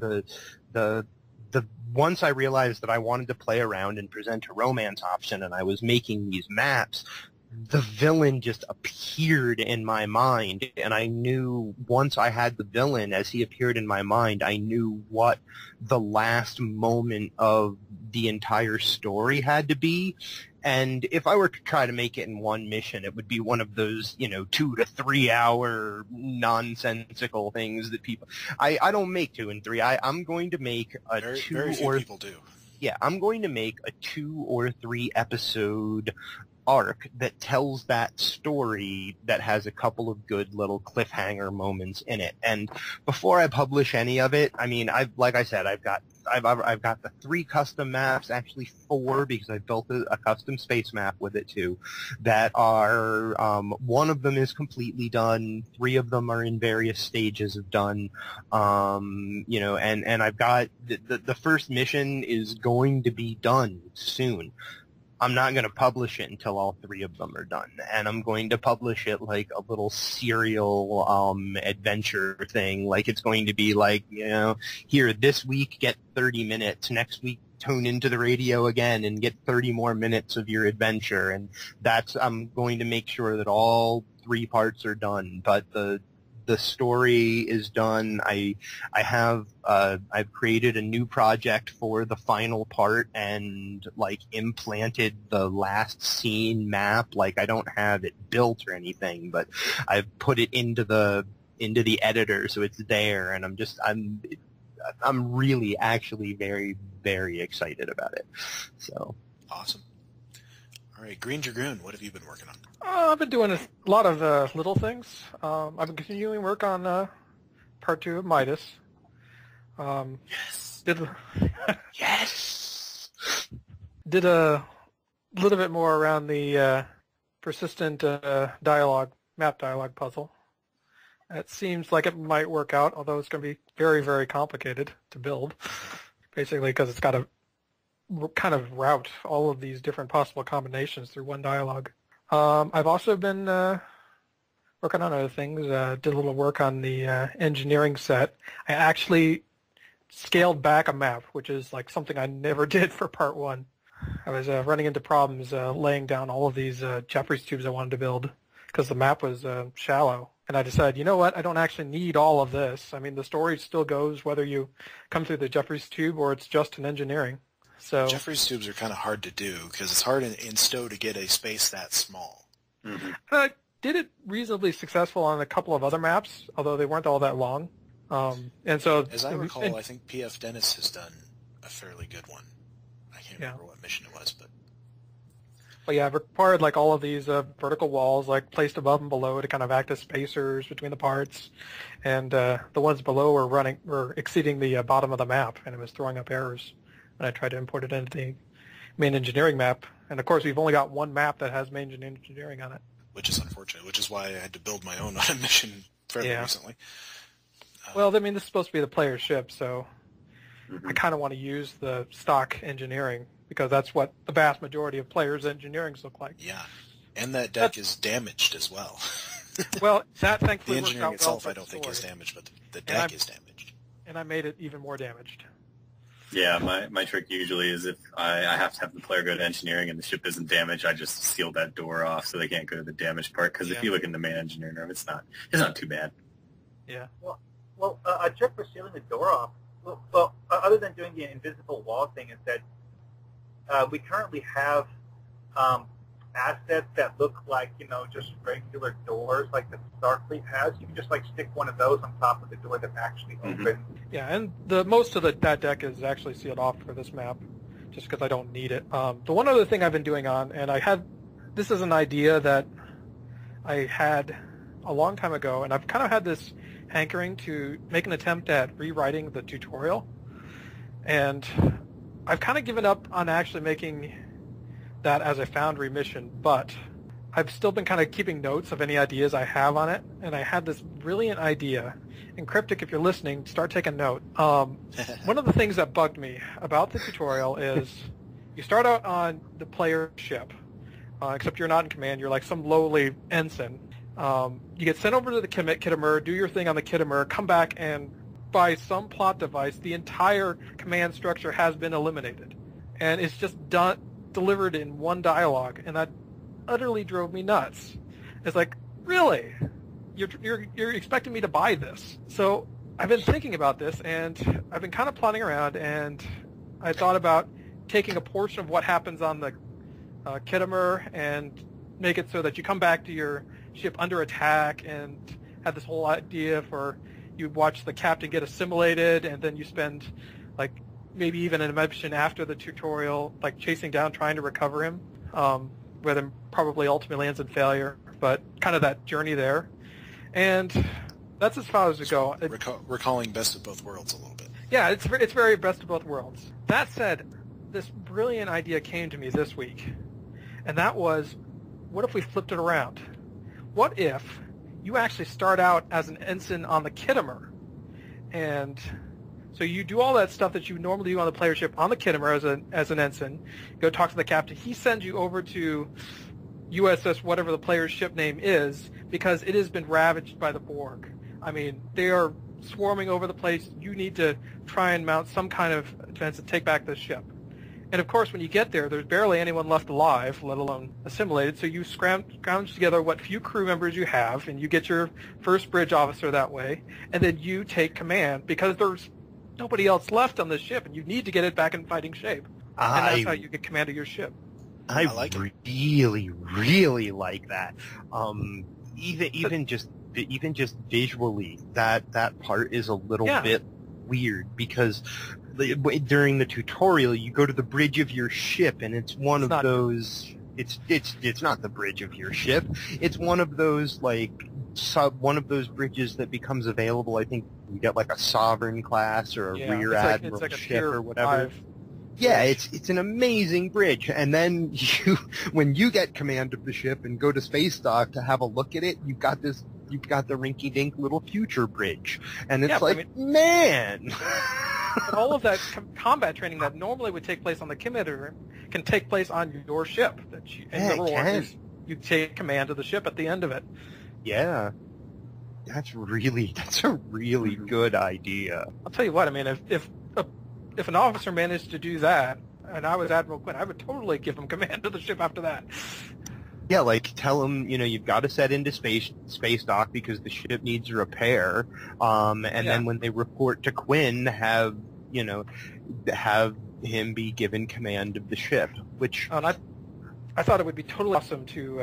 once I realized that I wanted to play around and present a romance option, and I was making these maps, the villain just appeared in my mind, and I knew once I had the villain as he appeared in my mind, I knew what the last moment of the entire story had to be. And if I were to try to make it in one mission, it would be one of those, 2 to 3 hour nonsensical things that people. I don't make 2 and 3. I'm going to make a very few people do. Yeah, I'm going to make a 2 or 3 episode arc that tells that story that has a couple of good little cliffhanger moments in it. And before I publish any of it, I've got the 3 custom maps, actually 4, because I built a custom space map with it too, that are, one of them is completely done, 3 of them are in various stages of done, and I've got, the first mission is going to be done soon. I'm not going to publish it until all 3 of them are done, and I'm going to publish it like a little serial adventure thing. Like it's going to be like, here this week get 30 minutes, next week tune into the radio again and get 30 more minutes of your adventure, and I'm going to make sure that all 3 parts are done. But the story is done. I've created a new project for the final part and implanted the last scene map. I don't have it built or anything, but I've put it into the editor, so it's there, and I'm really actually very, very excited about it. So awesome. All right, Greendragoon, what have you been working on? I've been doing a lot of little things. I've been continuing work on Part 2 of Midas. Yes. Yes! Did a little bit more around the persistent map dialogue puzzle. It seems like it might work out, although it's going to be very, very complicated to build, basically because it's got to kind of route all of these different possible combinations through one dialogue. I've also been working on other things. Did a little work on the engineering set. I actually scaled back a map, which is like something I never did for part 1. I was running into problems laying down all of these Jeffries tubes I wanted to build because the map was shallow. And I decided, you know what, I don't actually need all of this. I mean, the story still goes whether you come through the Jeffries tube or it's just in engineering. So Jeffries tubes are kind of hard to do because it's hard in STO to get a space that small. Mm-hmm. I did it reasonably successful on a couple of other maps, although they weren't all that long. And so, as I recall, I think P.F. Dennis has done a fairly good one. I can't remember what mission it was, but yeah, I've required like all of these vertical walls like placed above and below to kind of act as spacers between the parts, and the ones below were exceeding the bottom of the map, and it was throwing up errors when I tried to import it into the main engineering map. And of course, we've only got one map that has main engineering on it, which is unfortunate. Which is why I had to build my own on a mission fairly recently. Well, I mean, this is supposed to be the player's ship, so I kind of want to use the stock engineering because that's what the vast majority of players' engineerings look like. Yeah, and that deck is damaged as well. Well, that thankfully the engineering worked out itself well I don't think is damaged, but the And deck is damaged. And I made it even more damaged. Yeah, my trick usually is if I have to have the player go to engineering and the ship isn't damaged, I just seal that door off so they can't go to the damaged part. Because if you look in the main engineering room, it's not too bad. Yeah. Well, a trick for sealing the door off, well, other than doing the invisible wall thing, is that we currently have assets that look like, just regular doors like the Starfleet has. You can just stick one of those on top of the door that actually opens. Yeah, and most of that deck is actually sealed off for this map, just because I don't need it. The one other thing I've been doing this is an idea that I had a long time ago, and I've kind of had this hankering to make an attempt at rewriting the tutorial, and I've kind of given up on actually making that as a Foundry mission, but I've still been kind of keeping notes of any ideas I have on it, and I had this brilliant idea. And Cryptic, if you're listening, start taking note. One of the things that bugged me about the tutorial is you start out on the player ship, except you're not in command, you're like some lowly ensign. You get sent over to the Kittimer, do your thing on the Kittimer, come back, and by some plot device, the entire command structure has been eliminated. And it's just delivered in one dialogue, and that utterly drove me nuts. It's like, really? You're expecting me to buy this? So I've been thinking about this, and I've been kind of plotting around, and I thought about taking a portion of what happens on the Kittimer and make it so that you come back to your ship under attack, and have this whole idea for you watch the captain get assimilated, and then you spend maybe even an mission after the tutorial chasing down trying to recover him, where then probably ultimately ends in failure, but kind of that journey there. And that's as far as we go. Recalling Best of Both Worlds a little bit. Yeah, it's very Best of Both Worlds. That said, this brilliant idea came to me this week, and that was, what if we flipped it around? What if you actually start out as an ensign on the Kittimer, and so you do all that stuff that you normally do on the player ship on the Kittimer as an ensign. Go talk to the captain. He sends you over to USS whatever the player's ship name is, because it has been ravaged by the Borg. I mean, they are swarming over the place. You need to try and mount some kind of defense to take back this ship. And of course, when you get there, there's barely anyone left alive, let alone assimilated. So you scrounge together what few crew members you have, and you get your first bridge officer that way, and then you take command, because there's nobody else left on the ship, and you need to get it back in fighting shape. And that's how you get command of your ship. I really, really like that. Even just visually, that part is a little bit weird, because during the tutorial you go to the bridge of your ship, and it's one of those. It's not the bridge of your ship. It's one of those one of those bridges that becomes available. I think you get like a Sovereign class or a Rear Admiral it's like ship or whatever. 5. Yeah, it's an amazing bridge. And then when you get command of the ship and go to space dock to have a look at it, you've got the rinky-dink little future bridge, and it's man. All of that combat training that normally would take place on the commander can take place on your ship. You take command of the ship at the end of it. Yeah, that's a really good idea. I'll tell you what. I mean, if an officer managed to do that, and I was Admiral Quinn, I would totally give him command of the ship after that. Yeah, like tell him, you've got to set into space dock because the ship needs repair. Then when they report to Quinn, have him be given command of the ship. Which I thought it would be totally awesome to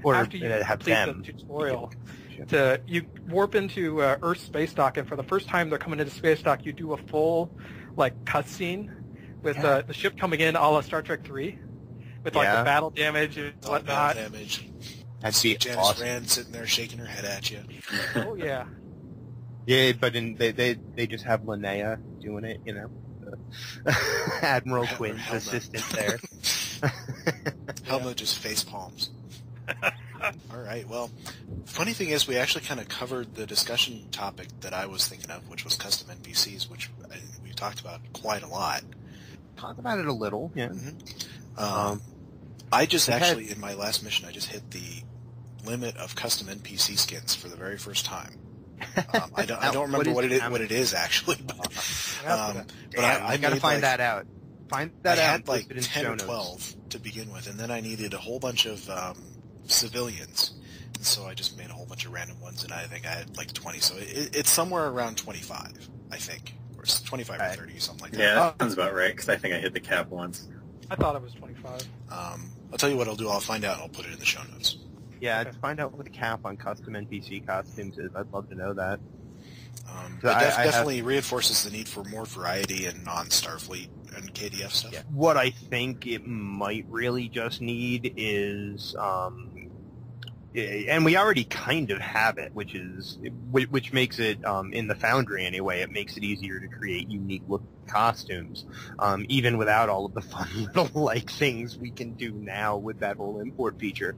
after you complete the tutorial, you warp into Earth space dock, and for the first time they're coming into space dock, you do a full cutscene with the ship coming in, a la Star Trek 3. With the battle damage and whatnot. Battle damage. I'd see Janice awesome. Rand sitting there shaking her head at you. Oh yeah. Yeah, but they just have Linnea doing it, Admiral Quinn's assistant there. Helma just face palms. All right. Well, funny thing is, we actually kind of covered the discussion topic that I was thinking of, which was custom NPCs, which we talked about quite a lot. Talk about it a little, yeah. Mm-hmm. I just actually, in my last mission, I just hit the limit of custom NPC skins for the very first time. I don't remember what it is actually, but I got to find that out. Find that out. I had 10 or 12 to begin with, and then I needed a whole bunch of civilians, and so I just made a whole bunch of random ones, and I think I had 20. So it's somewhere around 25, I think, or 25 or 30, something like that. Yeah, that sounds about right, because I think I hit the cap once. I thought it was 25. I'll tell you what I'll do. I'll find out and I'll put it in the show notes. Yeah, to find out what the cap on custom NPC costumes is. I'd love to know that. It definitely reinforces the need for more variety in non-Starfleet and KDF stuff. Yeah. What I think it might really just need is, and we already kind of have it, which makes it, in the Foundry anyway, it makes it easier to create unique looking costumes, even without all of the fun little things we can do now with that whole import feature.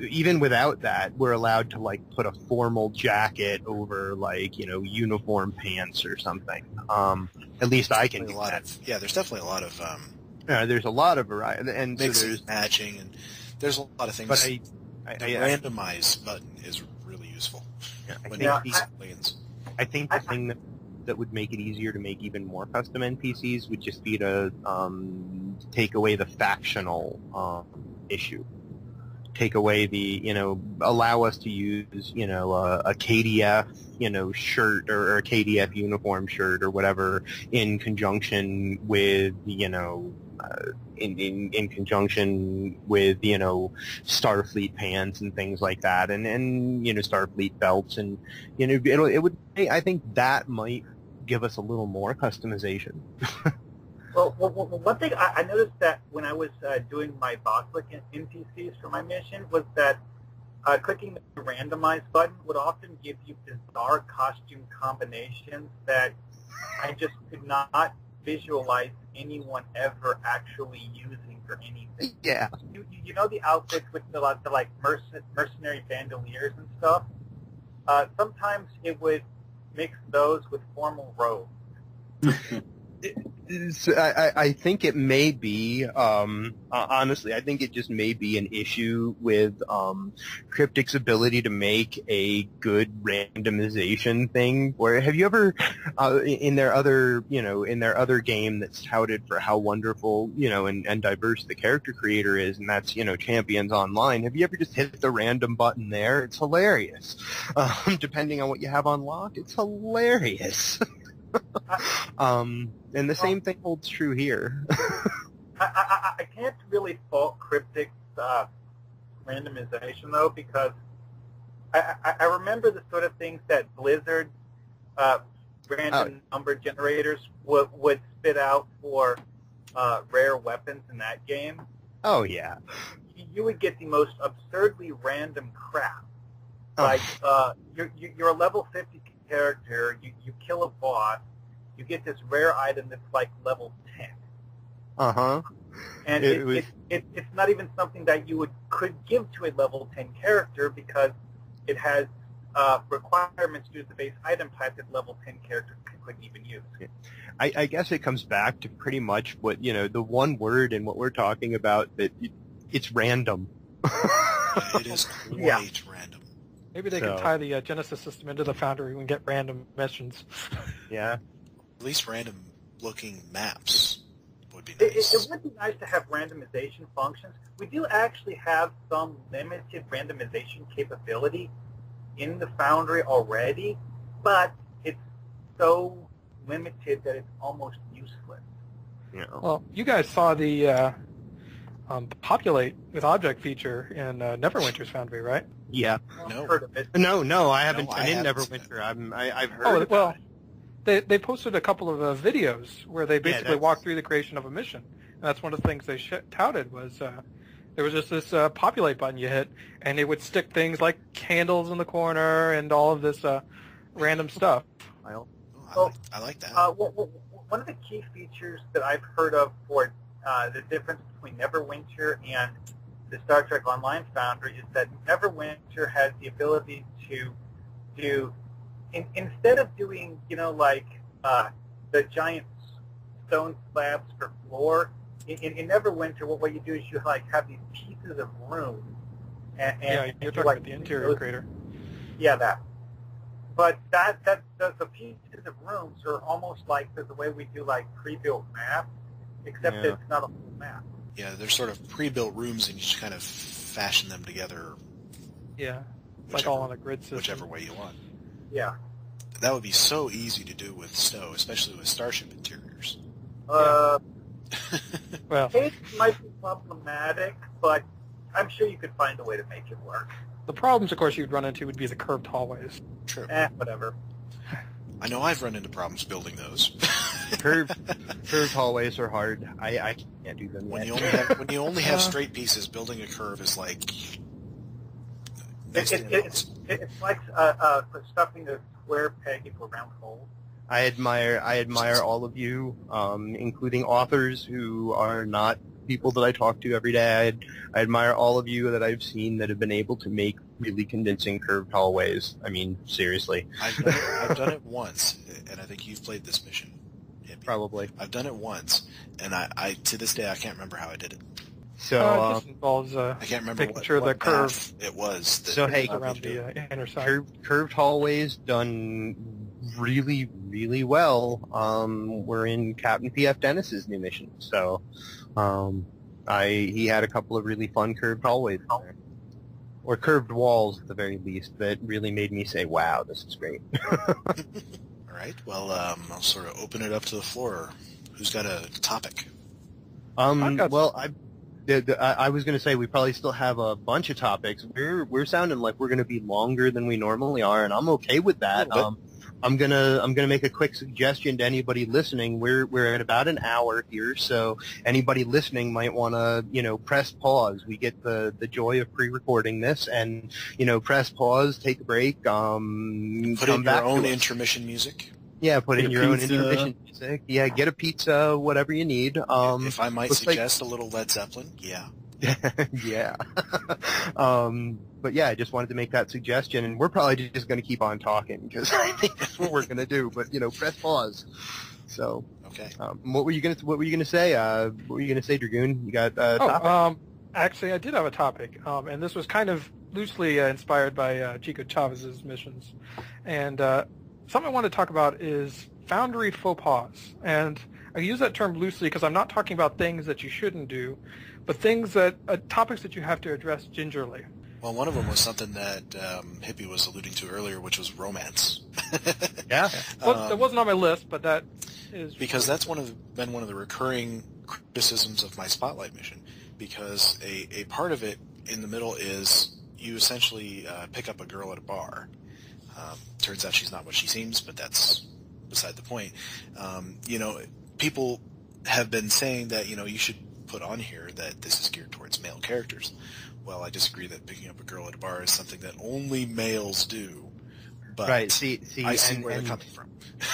Even without that, we're allowed to put a formal jacket over uniform pants or something. At least I can do that. Yeah, there's definitely a lot of there's a lot of variety, and mixing, so there's matching, and there's a lot of things. But the randomize button is really useful. Yeah, I think the thing that would make it easier to make even more custom NPCs would just be to take away the factional issue. Take away the, allow us to use, a KDF, shirt or a KDF uniform shirt or whatever in conjunction with, in conjunction with, Starfleet pants and things like that, and Starfleet belts, and I think that might give us a little more customization. Well, one thing I noticed that when I was doing my boss-like NPCs for my mission was that clicking the randomize button would often give you bizarre costume combinations that I just could not visualize anyone ever actually using for anything. Yeah. You know the outfits with the mercenary bandoliers and stuff? Sometimes it would mix those with formal robes. I think it may be, honestly, I think it just may be an issue with Cryptic's ability to make a good randomization thing. Where have you ever, in their other game that's touted for how wonderful, and diverse the character creator is, and that's, Champions Online, have you ever just hit the random button there? It's hilarious. Depending on what you have unlocked, it's hilarious. And the same thing holds true here. I can't really fault Cryptic's randomization, though, because I remember the sort of things that Blizzard random number generators would spit out for rare weapons in that game. Oh, yeah. You would get the most absurdly random crap. You're a level 50 character. You kill a boss. You get this rare item that's like level 10. And it's not even something that you could give to a level 10 character because it has requirements due to the base item type that level 10 characters couldn't even use. I guess it comes back to pretty much what, the one word in what we're talking about, that it's random. It is quite random. Maybe they could tie the Genesis system into the Foundry and get random missions. Yeah. At least random-looking maps would be nice. It would be nice to have randomization functions. We do actually have some limited randomization capability in the Foundry already, but it's so limited that it's almost useless. Yeah. Well, you guys saw the populate with object feature in Neverwinter's Foundry, right? Yeah. No. Heard of it. No, I haven't. No, I didn't haven't Neverwinter. I've heard. Well, about it. they posted a couple of videos where they basically walked through the creation of a mission. And that's one of the things they touted was there was just this populate button you hit, and it would stick things like candles in the corner and all of this random stuff. I like that. One of the key features that I've heard of for the difference between Neverwinter and the Star Trek Online Foundry is that Neverwinter has the ability to do, instead of doing, the giant stone slabs for floor, in Neverwinter, what you do is you have these pieces of room. And you're talking about the interior crater. Yeah, that. But the pieces of rooms are almost like the way we do pre-built maps, except that it's not a full map. Yeah, they're sort of pre-built rooms, and you just kind of fashion them together. Yeah, like all on a grid system. Whichever way you want. Yeah. That would be so easy to do with Stowe, especially with Starship interiors. Well, it might be problematic, but I'm sure you could find a way to make it work. the problems, of course, you'd run into would be the curved hallways. True. Whatever. I know I've run into problems building those. Curved hallways are hard. I can't do them When yet. you only have straight pieces, building a curve is like It's like stuffing a square peg into a round hole. I admire all of you, including authors who are not people that I talk to every day. I admire all of you that I've seen that have been able to make really convincing curved hallways. I mean, seriously. I've done it once, and I think you've played this mission. Hippie. Probably. I've done it once, and I to this day I can't remember how I did it. So it just involves I can't remember making what, sure what the curve path it was. That So, hey, around the inner side. curved hallways done really, really well. We're in Captain P.F. Dennis's new mission, so he had a couple of really fun curved hallways there. Or curved walls, at the very least, that really made me say, wow, this is great. All right, well, I'll sort of open it up to the floor. Who's got a topic? I was going to say we probably still have a bunch of topics. We're sounding like we're going to be longer than we normally are, and I'm okay with that. I'm gonna make a quick suggestion to anybody listening. We're at about an hour here, so anybody listening might want to press pause. We get the joy of pre-recording this, and press pause, take a break, Put in your own intermission music. Yeah, put in your own intermission music. Yeah, get a pizza, whatever you need. If I might suggest a little Led Zeppelin, yeah. Yeah. But yeah, I just wanted to make that suggestion, and we're probably just going to keep on talking because I think that's what we're going to do. But press pause. So, okay. What were you going to say? What were you going to say, Dragoon? You got a topic? Actually, I did have a topic, and this was kind of loosely inspired by Chicochavez's missions, and something I want to talk about is Foundry faux pas, and I use that term loosely because I'm not talking about things that you shouldn't do, but things that topics that you have to address gingerly. Well, one of them was something that Hippie was alluding to earlier, which was romance. Yeah. Well, that wasn't on my list, but that is... Because that's been one of the recurring criticisms of my Spotlight mission, because a part of it in the middle is you essentially pick up a girl at a bar. Turns out she's not what she seems, but that's beside the point. People have been saying that, you should put on here that this is geared towards male characters. Well, I disagree that picking up a girl at a bar is something that only males do. But right. See, I see where they're coming from.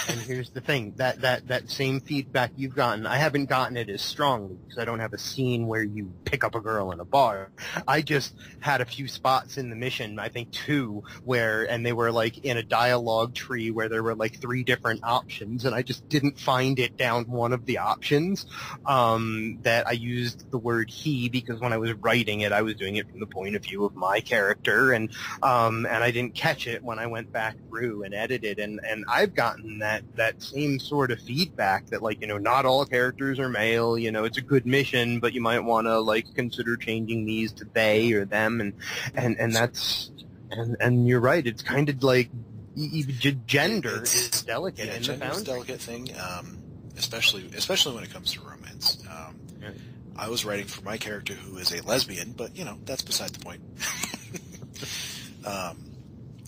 And here's the thing, that same feedback you've gotten, I haven't gotten it as strongly because I don't have a scene where you pick up a girl in a bar. I just had a few spots in the mission, I think 2, and they were like in a dialogue tree where there were like 3 different options, and I just didn't find it down one of the options. That I used the word he because when I was writing it, I was doing it from the point of view of my character, and I didn't catch it when I went back through and edited, and I've gotten that same sort of feedback that, like, not all characters are male, it's a good mission, but you might want to, like, consider changing these to they or them, and that's, and you're right, it's kind of like, gender is delicate. Yeah, in gender the is a delicate thing, especially when it comes to romance. I was writing for my character who is a lesbian, but, that's beside the point.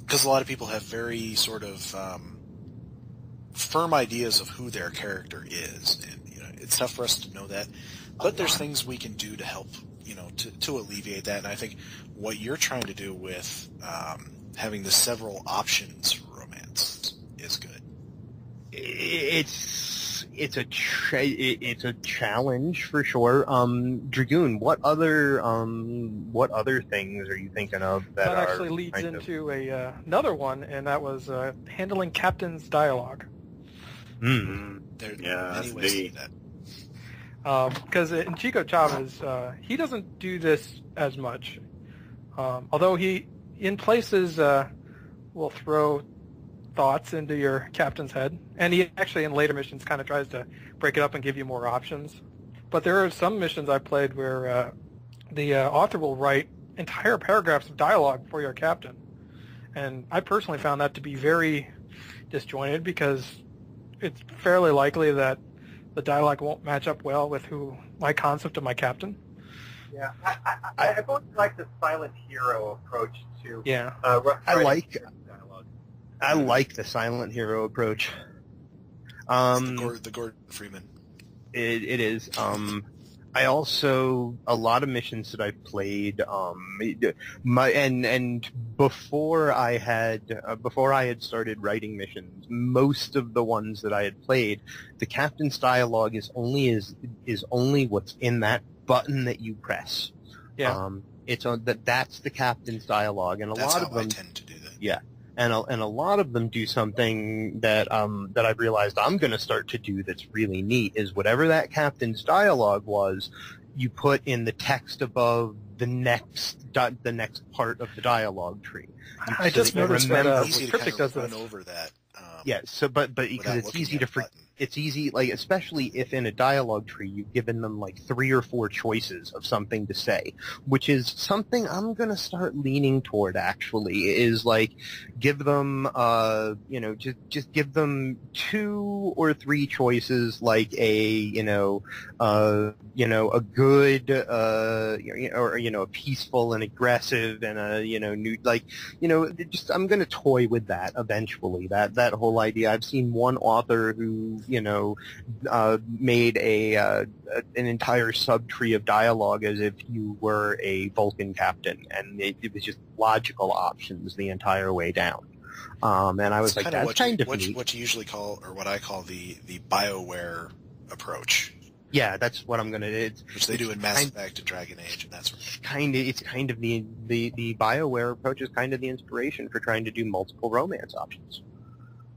Because a lot of people have very sort of firm ideas of who their character is, and it's tough for us to know that. But there's things we can do to help, to alleviate that. And I think what you're trying to do with having the several options for romance is good. It's a challenge for sure. Dragoon, what other things are you thinking of that actually leads into another one, and that was handling captain's dialogue. There are many ways to do that. Because in Chicochavez, he doesn't do this as much, although he, in places, will throw thoughts into your captain's head, and he actually in later missions kind of tries to break it up and give you more options. But there are some missions I played where the author will write entire paragraphs of dialogue for your captain, and I personally found that to be very disjointed because it's fairly likely that the dialogue won't match up well with my concept of my captain. Yeah, I've always liked the silent hero approach to. Yeah, I like the silent hero approach. The Gordon Freeman. It is. I also, a lot of missions that I've played, before I had started writing missions, most of the ones that I had played, the captain's dialogue is only what's in that button that you press. Yeah. That's the captain's dialogue, and That's lot of how them I tend to do that. Yeah. And a lot of them do something that I've realized I'm going to start to do that's really neat, is whatever that captain's dialogue was, you put in the text above the next part of the dialogue tree. I just noticed that Cryptic does run this. over that. Yeah, so but because it's easy to it's easy, like, especially if in a dialogue tree you've given them like 3 or 4 choices of something to say, which is something I'm going to start leaning toward, actually, is like give them, just give them 2 or 3 choices, like a good, a peaceful and aggressive and a, new, like, I'm going to toy with that eventually, that whole idea. I've seen one author who, made an entire subtree of dialogue as if you were a Vulcan captain, and it was just logical options the entire way down. And I was like, that's kind of neat. What you usually call, or what I call the Bioware approach. Yeah, that's what I'm gonna do. Which they do in Mass Effect and Dragon Age, and that's it's kind of the Bioware approach is kind of the inspiration for trying to do multiple romance options.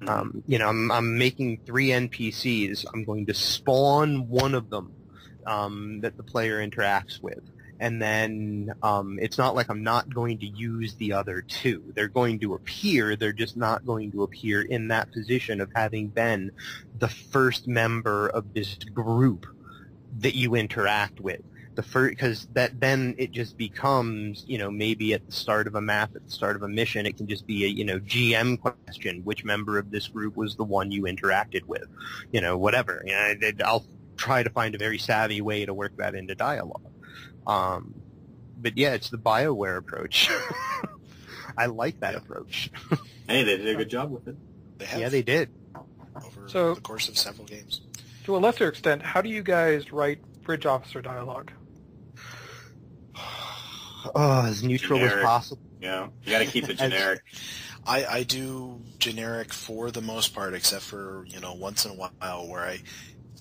I'm making 3 NPCs. I'm going to spawn one of them that the player interacts with, and then it's not like I'm not going to use the other 2. They're going to appear. They're just not going to appear in that position of having been the first member of this group that you interact with. Because then it just becomes, maybe at the start of a map, at the start of a mission, it can just be a, GM question, which member of this group was the one you interacted with, whatever. I'll try to find a very savvy way to work that into dialogue. But yeah, it's the Bioware approach. I like that approach. Hey, they did a good job with it. They have. Yeah, they did. Over the course of several games. To a lesser extent, how do you guys write bridge officer dialogue? As neutral Generic. as possible. Yeah, you got to keep it generic. I do generic for the most part, except for, once in a while where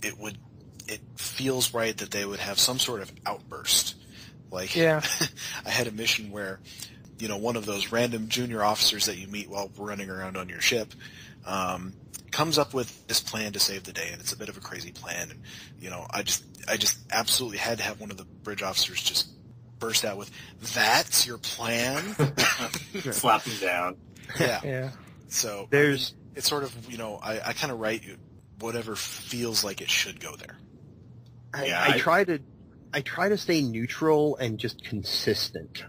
it feels right that they would have some sort of outburst. Like, Yeah. I had a mission where, one of those random junior officers that you meet while running around on your ship, comes up with this plan to save the day, and it's a bit of a crazy plan. And, I just absolutely had to have one of the bridge officers just burst out with, "That's your plan?" Slap him down. Yeah. Yeah. So There's it's sort of, I kind of write whatever feels like it should go there. I try to stay neutral and just consistent.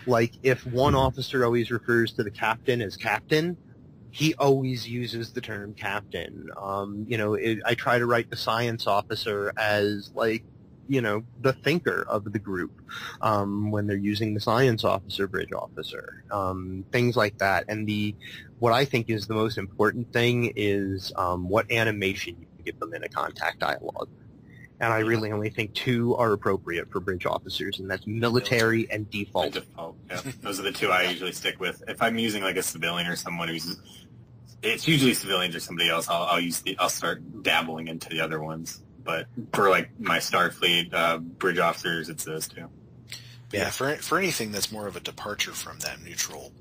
Like if one officer always refers to the captain as captain, he always uses the term captain. I try to write the science officer as like, the thinker of the group, when they're using the science officer, bridge officer, things like that. And what I think is the most important thing is, what animation you give them in a contact dialogue. And I really only think 2 are appropriate for bridge officers, and that's military and default. By default, yeah. Those are the 2 I usually stick with. If I'm using like a civilian or someone it's usually civilians or somebody else, I'll start dabbling into the other ones. But for like my Starfleet bridge officers, it's those 2. Yeah, for anything that's more of a departure from that neutral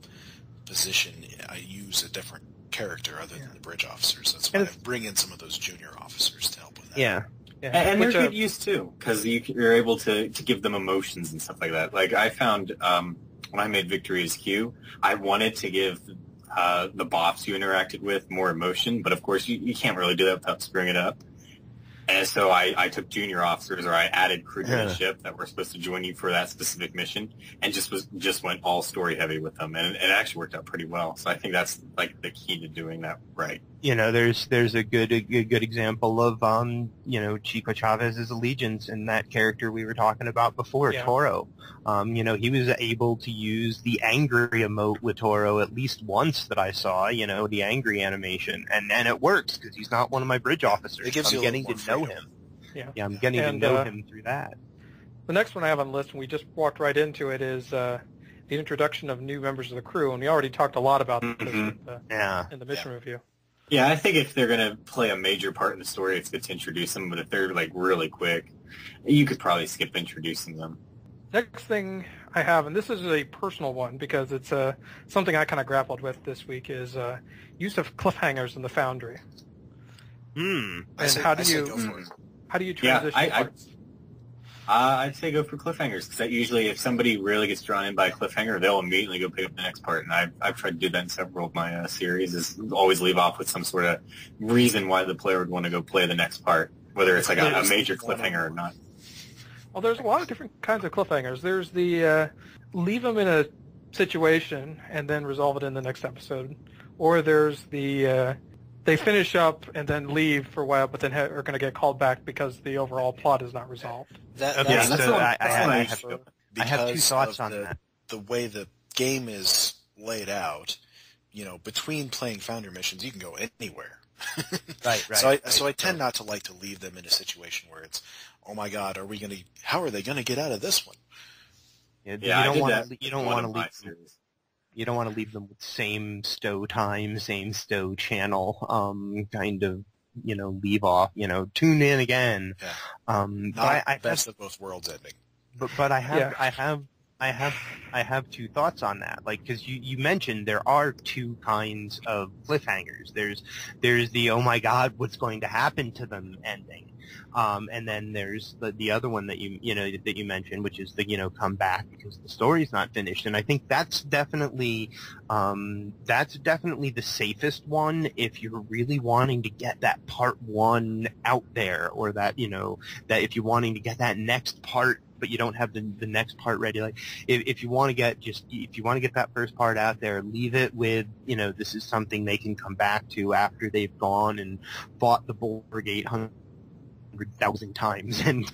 position, I use a different character other than the bridge officers. That's why I bring in some of those junior officers to help with that. Yeah. Yeah. And they're good use too, because you're able to give them emotions and stuff like that. Like I found when I made Victory as Q, I wanted to give the boss you interacted with more emotion, but of course you can't really do that without screwing it up. And so I took junior officers, or I added crew to the ship that were supposed to join you for that specific mission, and just went all story heavy with them, and it actually worked out pretty well. So I think that's like the key to doing that right. There's a good example of Chicochavez's allegiance in that character we were talking about before, Toro. He was able to use the angry emote with Toro at least once that I saw. The angry animation, and it works because he's not one of my bridge officers. It gives you getting to know freedom. him. Yeah, I'm getting to know him through that. The next one I have on the list, and we just walked right into it, is the introduction of new members of the crew, and we already talked a lot about this in the mission review. Yeah, I think if they're going to play a major part in the story, it's good to introduce them, but if they're like really quick, you could probably skip introducing them. Next thing I have, and this is a personal one because it's something I kind of grappled with this week, is use of cliffhangers in the Foundry. And how do you transition parts? I'd say go for cliffhangers, because that usually, if somebody really gets drawn in by a cliffhanger, they'll immediately go pick up the next part. And I've tried to do that in several of my series, is always leave off with some sort of reason why the player would want to go play the next part, whether it's like a major cliffhanger or not. Well, there's a lot of different kinds of cliffhangers. There's the leave them in a situation and then resolve it in the next episode. Or there's the they finish up and then leave for a while, but then are going to get called back because the overall plot is not resolved. I have 2 thoughts on that. The way the game is laid out, between playing Foundry missions, you can go anywhere. Right. So I tend not to like to leave them in a situation where it's, oh my God, how are they going to get out of this one? You don't want to leave them with same stow time, same stow channel, kind of, leave off, tune in again. Yeah. Not best of both worlds ending. But I have 2 thoughts on that. Like, because you mentioned there are 2 kinds of cliffhangers. There's the, oh my God, what's going to happen to them ending. And then there's the other one that you mentioned, which is the, come back because the story's not finished. And I think that's definitely the safest one if you're really wanting to get that part 1 out there, or that, that if you're wanting to get that next part, but you don't have the next part ready. Like if you want to get that first part out there, leave it with, this is something they can come back to after they've gone and fought the Borg 800,000 times and,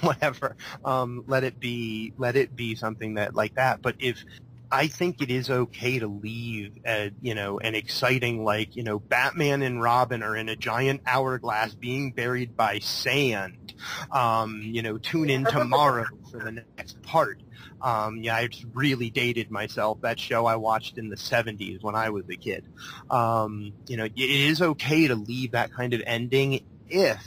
whatever. Let it be something that like that. But I think it is okay to leave, an exciting, like, Batman and Robin are in a giant hourglass being buried by sand, Tune in tomorrow for the next part. I just really dated myself. That show I watched in the 70s when I was a kid. It is okay to leave that kind of ending if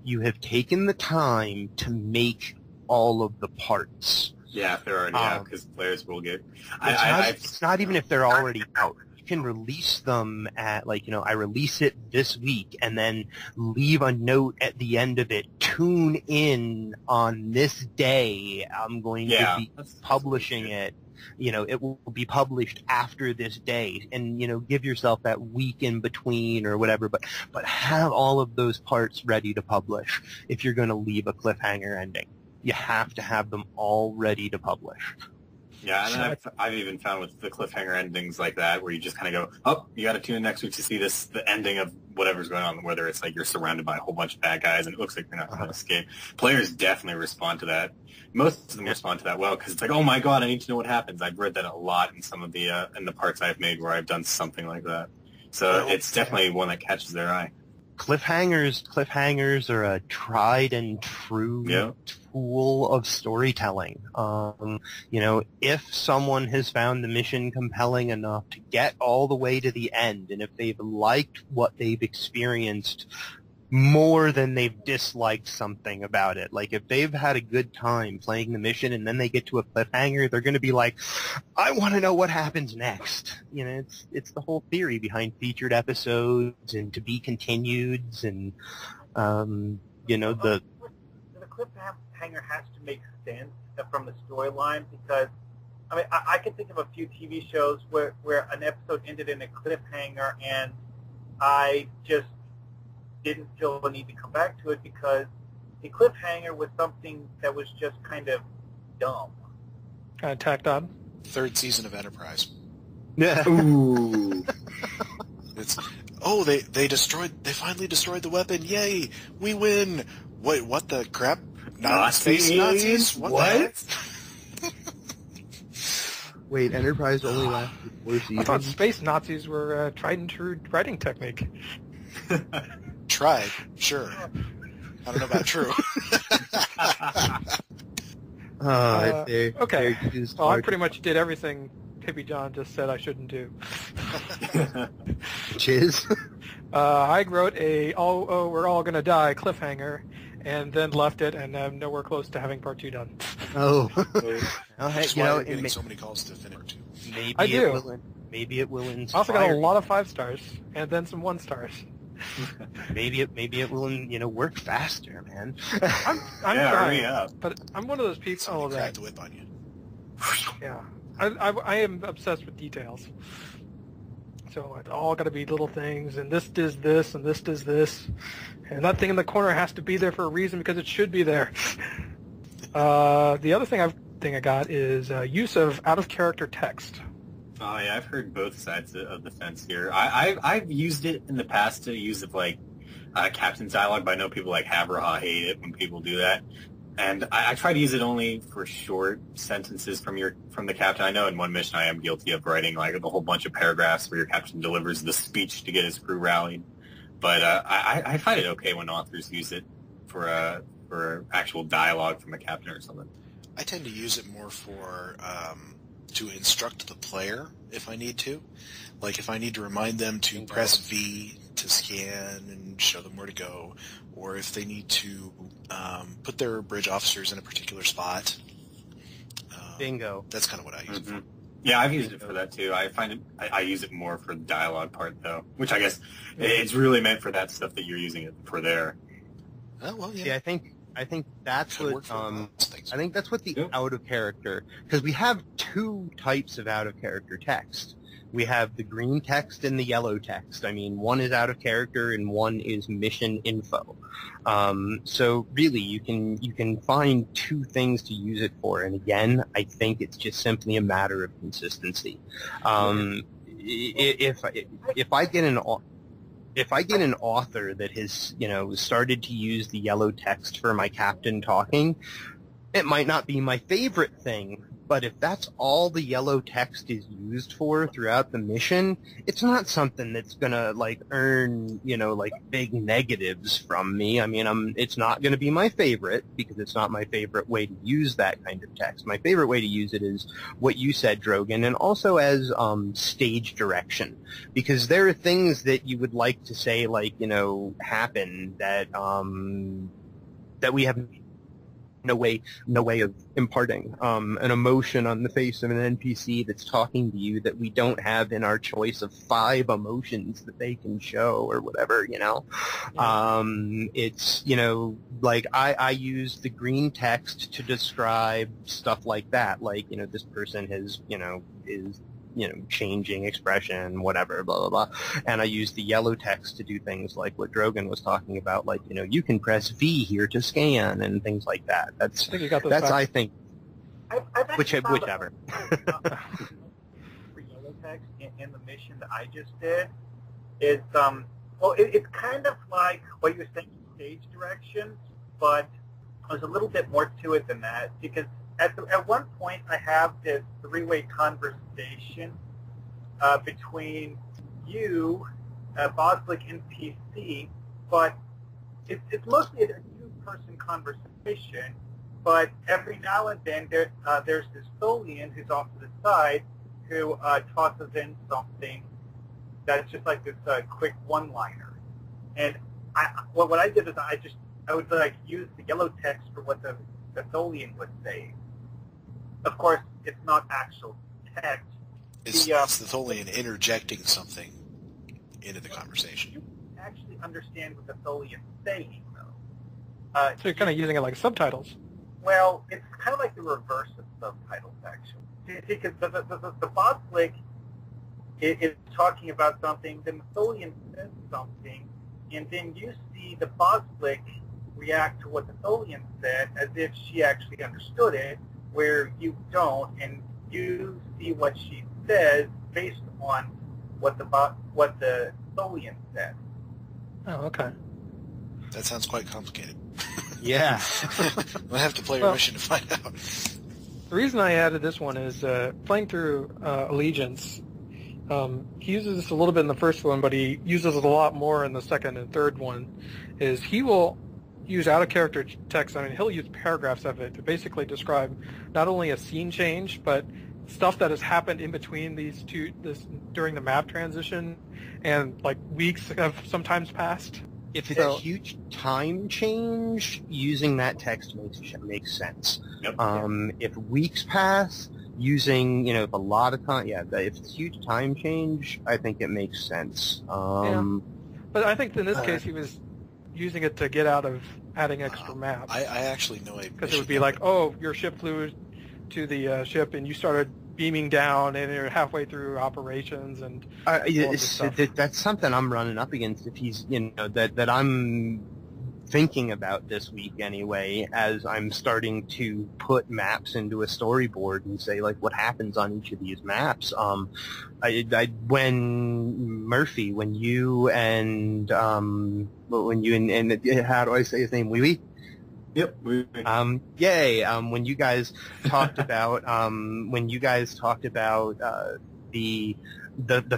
you have taken the time to make all of the parts. Yeah, if they're already out, because players will get... It's not even if they're already out. You can release them at, I release it this week, and then leave a note at the end of it. Tune in on this day. I'm going to be publishing it. It will be published after this day, and give yourself that week in between or whatever. But have all of those parts ready to publish if you're going to leave a cliffhanger ending. You have to have them all ready to publish. Yeah, and I've even found with the cliffhanger endings like that, where you just kind of go, oh, you got to tune in next week to see the ending of whatever's going on, whether it's like you're surrounded by a whole bunch of bad guys and it looks like you're not going to escape. Players definitely respond to that. Most of them respond to that well, because it's like, oh my god, I need to know what happens. I've read that a lot in some of the in the parts I've made where I've done something like that. So it's definitely one that catches their eye. Cliffhangers are a tried and true tool of storytelling. If someone has found the mission compelling enough to get all the way to the end, and if they've liked what they've experienced more than they've disliked something about it, like if they've had a good time playing the mission and then they get to a cliffhanger, they're going to be like, I want to know what happens next. It's the whole theory behind featured episodes and to be continueds, and the cliffhanger has to make sense from the storyline, because I can think of a few TV shows where an episode ended in a cliffhanger and I just didn't feel the need to come back to it because the cliffhanger was something that was just kind of dumb. Kind of tacked on. Third season of Enterprise. Yeah. Ooh. They finally destroyed the weapon. Yay, we win. Wait, what the crap? Space Nazis? What? Wait, Enterprise only lasted 4 seasons? I thought space Nazis were a tried and true writing technique. Tried, sure. I don't know about true. Okay. Well, I pretty much did everything Hippiejohn just said I shouldn't do. Chiz? I wrote we're all going to die cliffhanger, and then left it, and I'm nowhere close to having part 2 done. Oh. That's why you're getting so many calls to finish 2. Maybe it will inspire. I also got a lot of 5 stars, and then some 1 stars. Maybe it will, work faster, man. I'm trying, but I'm one of those people that crack the whip on you. Yeah, I am obsessed with details. So it's all got to be little things, and this does this, and this does this, and that thing in the corner has to be there for a reason because it should be there. The other thing I got is use of out-of-character text. Oh yeah, I've heard both sides of the fence here. I've used it in the past to use it like captain's dialogue, but I know people like Havraha hate it when people do that. And I try to use it only for short sentences from the captain. I know in one mission I am guilty of writing like a whole bunch of paragraphs where your captain delivers the speech to get his crew rallied. But I find it okay when authors use it for actual dialogue from a captain or something. I tend to use it more for to instruct the player if I need to. Like if I need to remind them to press V to scan and show them where to go, or if they need to put their bridge officers in a particular spot. Bingo. That's kind of what I use it for. Yeah, I've used it for that too. I find I use it more for the dialogue part though, which I guess it's really meant for that stuff that you're using it for there. Oh, well, yeah. See, I think that's what the out of character, because we have 2 types of out of character text. We have the green text and the yellow text. I mean, one is out of character and one is mission info. So really, you can find 2 things to use it for. And again, I think it's just simply a matter of consistency. If I get an author that has, started to use the yellow text for my captain talking, It might not be my favorite thing, but if that's all the yellow text is used for throughout the mission, it's not something that's gonna, like, earn, like, big negatives from me. I mean, it's not gonna be my favorite, because it's not my favorite way to use that kind of text. My favorite way to use it is what you said, Drogan, and also as, stage direction. Because there are things that you would like to say, like, happen that, that we have no way of imparting an emotion on the face of an NPC that's talking to you that we don't have in our choice of 5 emotions that they can show or whatever, Yeah. It's, like I use the green text to describe stuff like that, like, this person has, is changing expression, whatever, blah, blah, blah. And I use the yellow text to do things like what Drogan was talking about, like, you can press V here to scan and things like that. I think you got those back. I think, I've actually found whichever. for yellow text in the mission that I just did is, it's kind of like what you were saying, stage directions, but there's a little bit more to it than that, because at one point, I have this 3-way conversation between you, Boslick, NPC, but it's mostly a 2-person conversation. But every now and then, there's this Tholian who's off to the side who tosses in something that's just like this quick one-liner. And what I did is I would like use the yellow text for what the Tholian would say. Of course, it's not actual text. It's the Tholian interjecting something into the conversation. You actually understand what the Tholian's saying, though. So you're kind of using it like subtitles. Well, it's kind of like the reverse of subtitles, actually. Because the Boslick is talking about something, then the Tholian says something, and then you see the Boslick react to what the Tholian said as if she actually understood it, where you don't, and you see what she says based on what the Tholian said. Oh, okay. That sounds quite complicated. Yeah. We'll have to play your mission to find out. The reason I added this one is playing through Allegiance. He uses this a little bit in the first one, but he uses it a lot more in the second and third one. Is he will use out-of-character text. I mean, he'll use paragraphs of it to basically describe not only a scene change, but stuff that has happened in between during the map transition, and like weeks have sometimes passed. If it's a huge time change, using that text makes sense. Yep. If weeks pass, using, if a lot of time, if it's a huge time change, I think it makes sense. But I think in this case he was using it to get out of adding extra maps. I actually know a... Because it would be like, oh, your ship flew to the ship and you started beaming down and you're halfway through operations and that's something I'm running up against if he's, that I'm thinking about this week anyway, as I'm starting to put maps into a storyboard and say, like, what happens on each of these maps. When you and how do I say his name? Wee-wee? Yep. Yay. When you guys talked about, the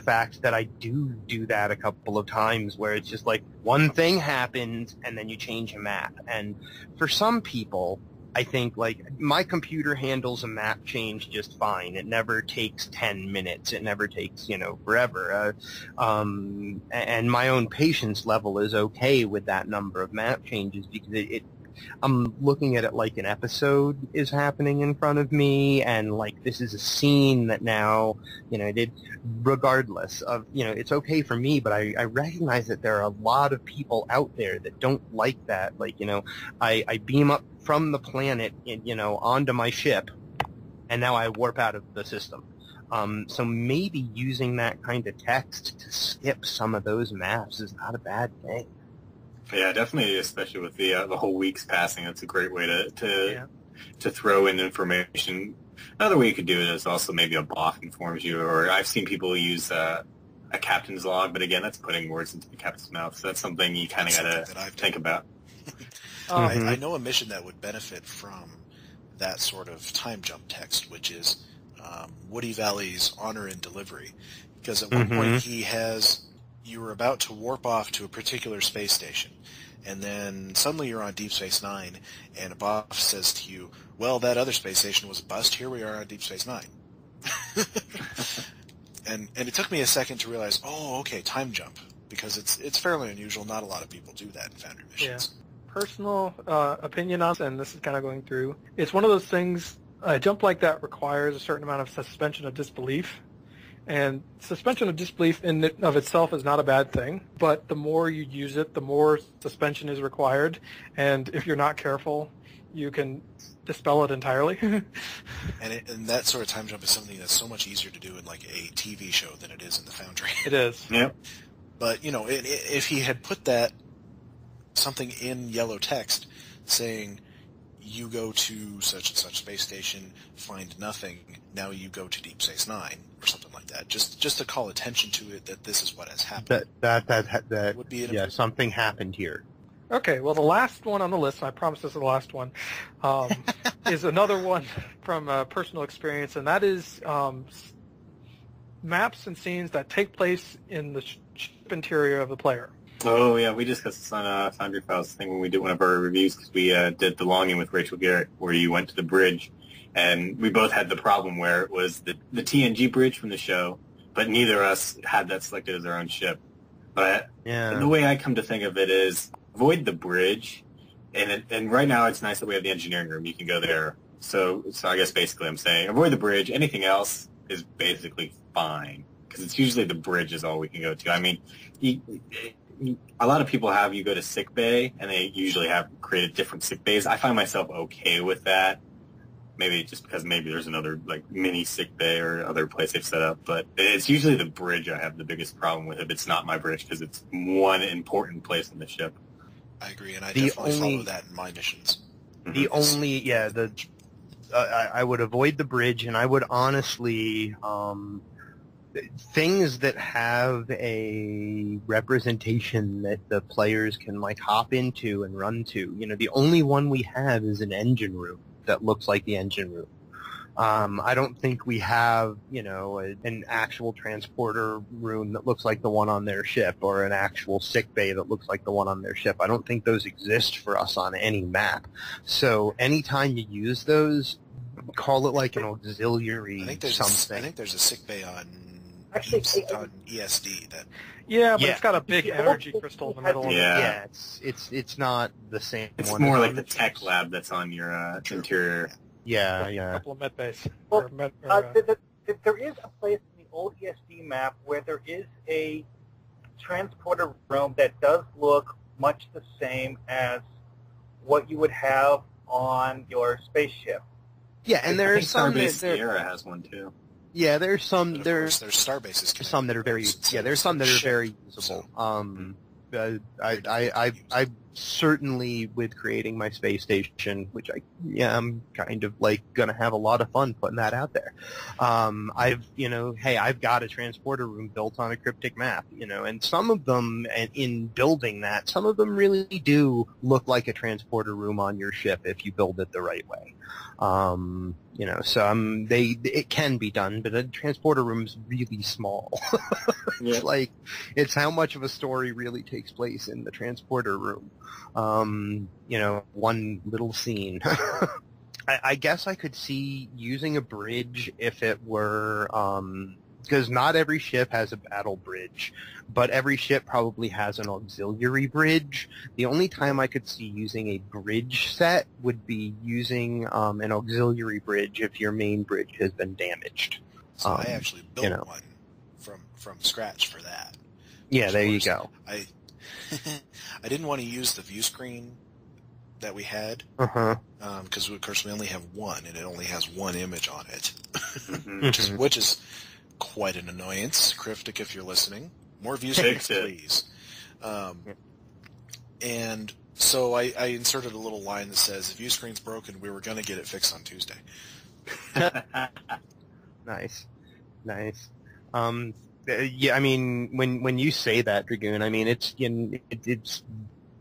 fact that I do that a couple of times where it's just like one thing happens and then you change a map. And for some people, I think, like, my computer handles a map change just fine. It never takes 10 minutes. It never takes, forever. And my own patience level is okay with that number of map changes because I'm looking at it like an episode is happening in front of me, and like this is a scene that now, regardless of, it's okay for me, but I recognize that there are a lot of people out there that don't like that. Like, I beam up from the planet, onto my ship, and now I warp out of the system. So maybe using that kind of text to skip some of those maps is not a bad thing. Yeah, definitely, especially with the whole week's passing. That's a great way to throw in information. Another way you could do it is also maybe a block informs you, or I've seen people use a captain's log, but again, that's putting words into the captain's mouth, so that's something you kind of got to think about. I know a mission that would benefit from that sort of time jump text, which is Woody Valley's honor and delivery. Because at one point you were about to warp off to a particular space station, and then suddenly you're on Deep Space Nine, and a boss says to you, well, that other space station was a bust, here we are on Deep Space Nine. and it took me a second to realize, oh, okay, time jump, because it's fairly unusual. Not a lot of people do that in Foundry missions. Yeah. Personal opinion on this, and this is kind of going through, it's one of those things, a jump like that requires a certain amount of suspension of disbelief. And suspension of disbelief in and of itself is not a bad thing, but the more you use it, the more suspension is required. And if you're not careful, you can dispel it entirely. and that sort of time jump is something that's so much easier to do in like a TV show than it is in the Foundry. It is. Yep. But, if he had put that something in yellow text saying, you go to such and such space station, find nothing, now you go to Deep Space Nine, or something like that, just to call attention to it that this is what has happened. That would be something happened here. Okay, well, the last one on the list, and I promise this is the last one, is another one from personal experience, and that is maps and scenes that take place in the ship interior of the player. Oh, yeah, we discussed this on Foundry Files thing when we did one of our reviews, because we did The Longing with Rachel Garrett, where you went to the bridge, and we both had the problem where it was the TNG bridge from the show, but neither of us had that selected as our own ship. But the way I come to think of it is, avoid the bridge, and right now it's nice that we have the engineering room. You can go there. So I guess basically I'm saying avoid the bridge. Anything else is basically fine, because it's usually the bridge is all we can go to. I mean, a lot of people have you go to sick bay, and they usually have created different sick bays. I find myself okay with that. Maybe just because maybe there's another like mini sick bay or other place they've set up, but it's usually the bridge I have the biggest problem with if it's not my bridge, because it's one important place in the ship. I agree, and I definitely follow that in my missions. I would avoid the bridge, and I would honestly things that have a representation that the players can like hop into and run to. The only one we have is an engine room that looks like the engine room. I don't think we have, an actual transporter room that looks like the one on their ship, or an actual sick bay that looks like the one on their ship. I don't think those exist for us on any map. So anytime you use those, call it like an auxiliary something. I think there's a sick bay on ESD that. Yeah, but it's got a big energy crystal in the middle of it. Yeah, it's not the same. It's one more like the tech lab that's on your interior. Yeah. A couple of med bays. Well, there is a place in the old ESD map where there is a transporter room that does look much the same as what you would have on your spaceship. Yeah, and there's some Starbase Sierra has one too. Yeah, there's some. There's Starbases. Some that are very. Yeah, there's some that are very usable. I certainly, with creating my space station, which I'm kind of like gonna have a lot of fun putting that out there. I've got a transporter room built on a cryptic map, and some of them, and in building that, some of them really do look like a transporter room on your ship if you build it the right way. It can be done, but a transporter room is really small. It's how much of a story really takes place in the transporter room. One little scene. I guess I could see using a bridge if it were, because not every ship has a battle bridge, but every ship probably has an auxiliary bridge. The only time I could see using a bridge set would be using an auxiliary bridge if your main bridge has been damaged. So I actually built one from scratch for that. Yeah, there you go. I didn't want to use the view screen that we had, because of course we only have one, and it only has one image on it, which is quite an annoyance. Cryptic, if you're listening, more view screens, please. And so I inserted a little line that says, "If view screen's broken, we were going to get it fixed on Tuesday." Nice. Yeah, I mean, when you say that, Dragoon, I mean it's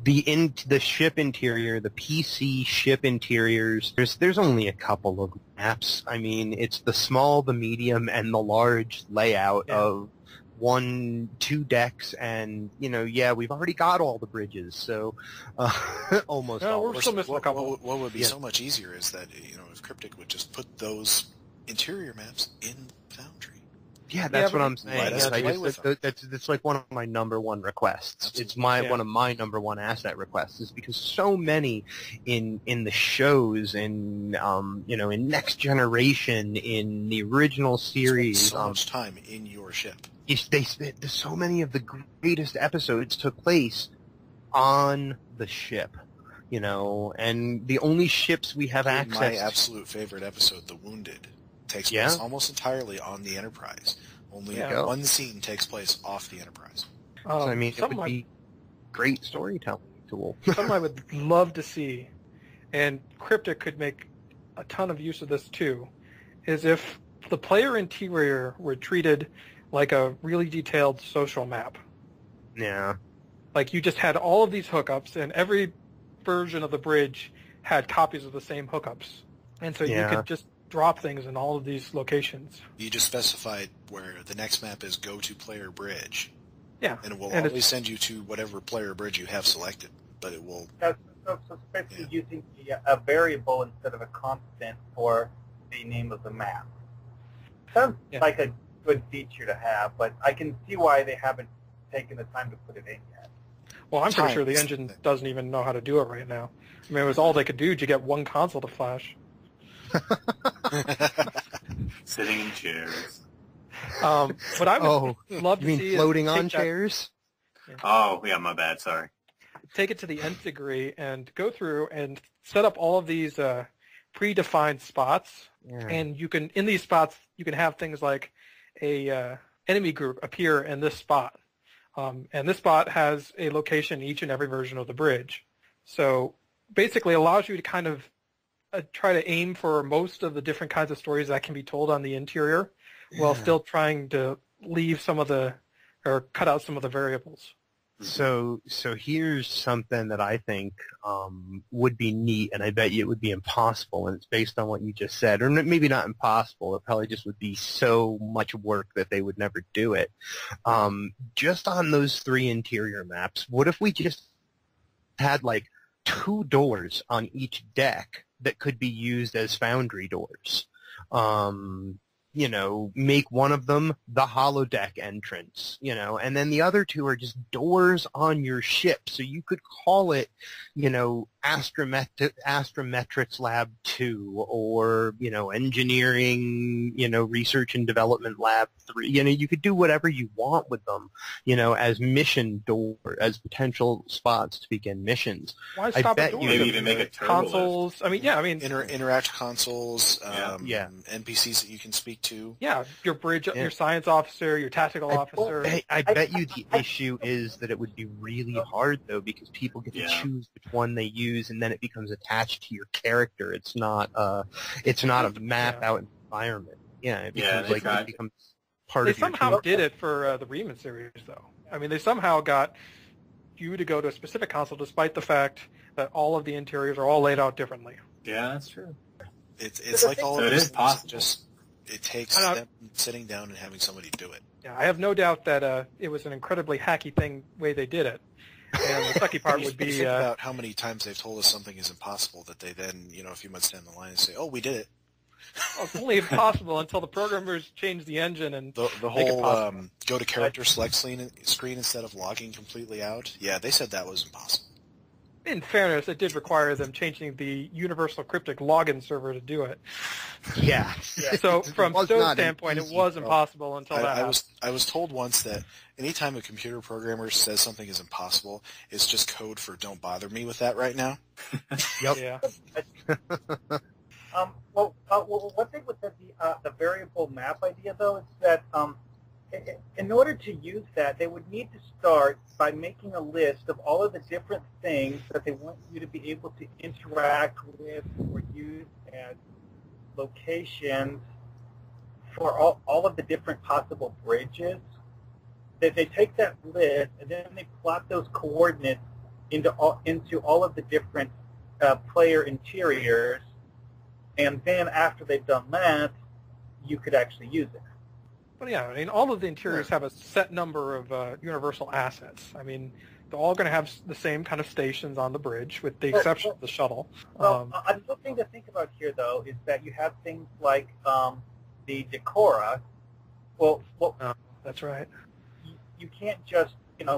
the ship interior, the PC ship interiors, there's only a couple of maps. I mean, it's the small, the medium, and the large layout of 2 decks, and we've already got all the bridges, so almost all. We're still missing a couple. What would be so much easier is that if Cryptic would just put those interior maps in Foundry. Yeah, that's what I'm saying. That's like one of my number one requests. Absolutely. It's one of my number one asset requests, is because so many in the shows, in in Next Generation, in the original series, so much time in your ship. So many of the greatest episodes took place on the ship, and the only ships we have access My absolute favorite episode, The Wounded, takes place almost entirely on the Enterprise. Only one scene takes place off the Enterprise. So, I mean, it would be great storytelling tool. Something I would love to see, and Cryptic could make a ton of use of this too, is if the player interior were treated like a really detailed social map. Yeah. Like you just had all of these hookups, and every version of the bridge had copies of the same hookups. And so you could just drop things in all of these locations. You just specified where the next map is go to player bridge. Yeah. And it will always send you to whatever player bridge you have selected, but it will... So it's basically using a variable instead of a constant for the name of the map. Sounds like a good feature to have, but I can see why they haven't taken the time to put it in yet. Well, I'm pretty sure the engine doesn't even know how to do it right now. I mean, it was all they could do to get one console to flash. Sitting in chairs. What I would love to see is... You mean floating on chairs? Oh, yeah, my bad, sorry. Take it to the nth degree and go through and set up all of these predefined spots. Yeah. And you can, in these spots, you can have things like a enemy group appear in this spot. And this spot has a location in each and every version of the bridge. So basically allows you to kind of try to aim for most of the different kinds of stories that can be told on the interior while still trying to leave or cut out some of the variables. So here's something that I think would be neat, and I bet you it would be impossible, and it's based on what you just said. Or maybe not impossible. It probably just would be so much work that they would never do it. Just on those 3 interior maps, what if we just had like 2 doors on each deck that could be used as Foundry doors? Make one of them the holodeck entrance, and then the other 2 are just doors on your ship. So you could call it, Astrometrics Lab 2 or, Engineering, Research and Development Lab 3. You could do whatever you want with them, as mission door, as potential spots to begin missions. Why stop at doors? Maybe even make a turbo consoles. lift. Interact consoles, NPCs that you can speak to. Yeah, your bridge, your science officer, your tactical officer. I bet you the issue is that it would be really hard, though, because people get to choose which one they use, and then it becomes attached to your character. It's not a map out environment. Yeah, it becomes part of your They somehow did it for the Riemann series, though. I mean, they somehow got you to go to a specific console, despite the fact that all of the interiors are all laid out differently. Yeah, that's true. It's like all of it this is possible. It takes them sitting down and having somebody do it. Yeah, I have no doubt that it was an incredibly hacky way they did it. And the sucky part would be... Think about how many times they've told us something is impossible that they then, a few months down the line say, oh, we did it. Well, it's only impossible until the programmers change the engine and the whole go to character select screen instead of logging completely out. Yeah, they said that was impossible. In fairness, it did require them changing the Universal Cryptic login server to do it. Yeah. So from Stowe's standpoint, it was impossible until that happened. I was told once that anytime a computer programmer says something is impossible, it's just code for don't bother me with that right now. Yep. Yeah. One thing with the variable map idea, though, is that in order to use that, they would need to start by making a list of all of the different things that they want you to be able to interact with or use as locations for all of the different possible bridges. They take that list and then they plot those coordinates into all of the different player interiors, and then after they've done that, you could actually use it. But yeah, I mean, all of the interiors have a set number of universal assets. I mean, they're all going to have the same kind of stations on the bridge, with the exception of the shuttle. Well, another thing to think about here, though, is that you have things like the Decora. Well, that's right. You can't just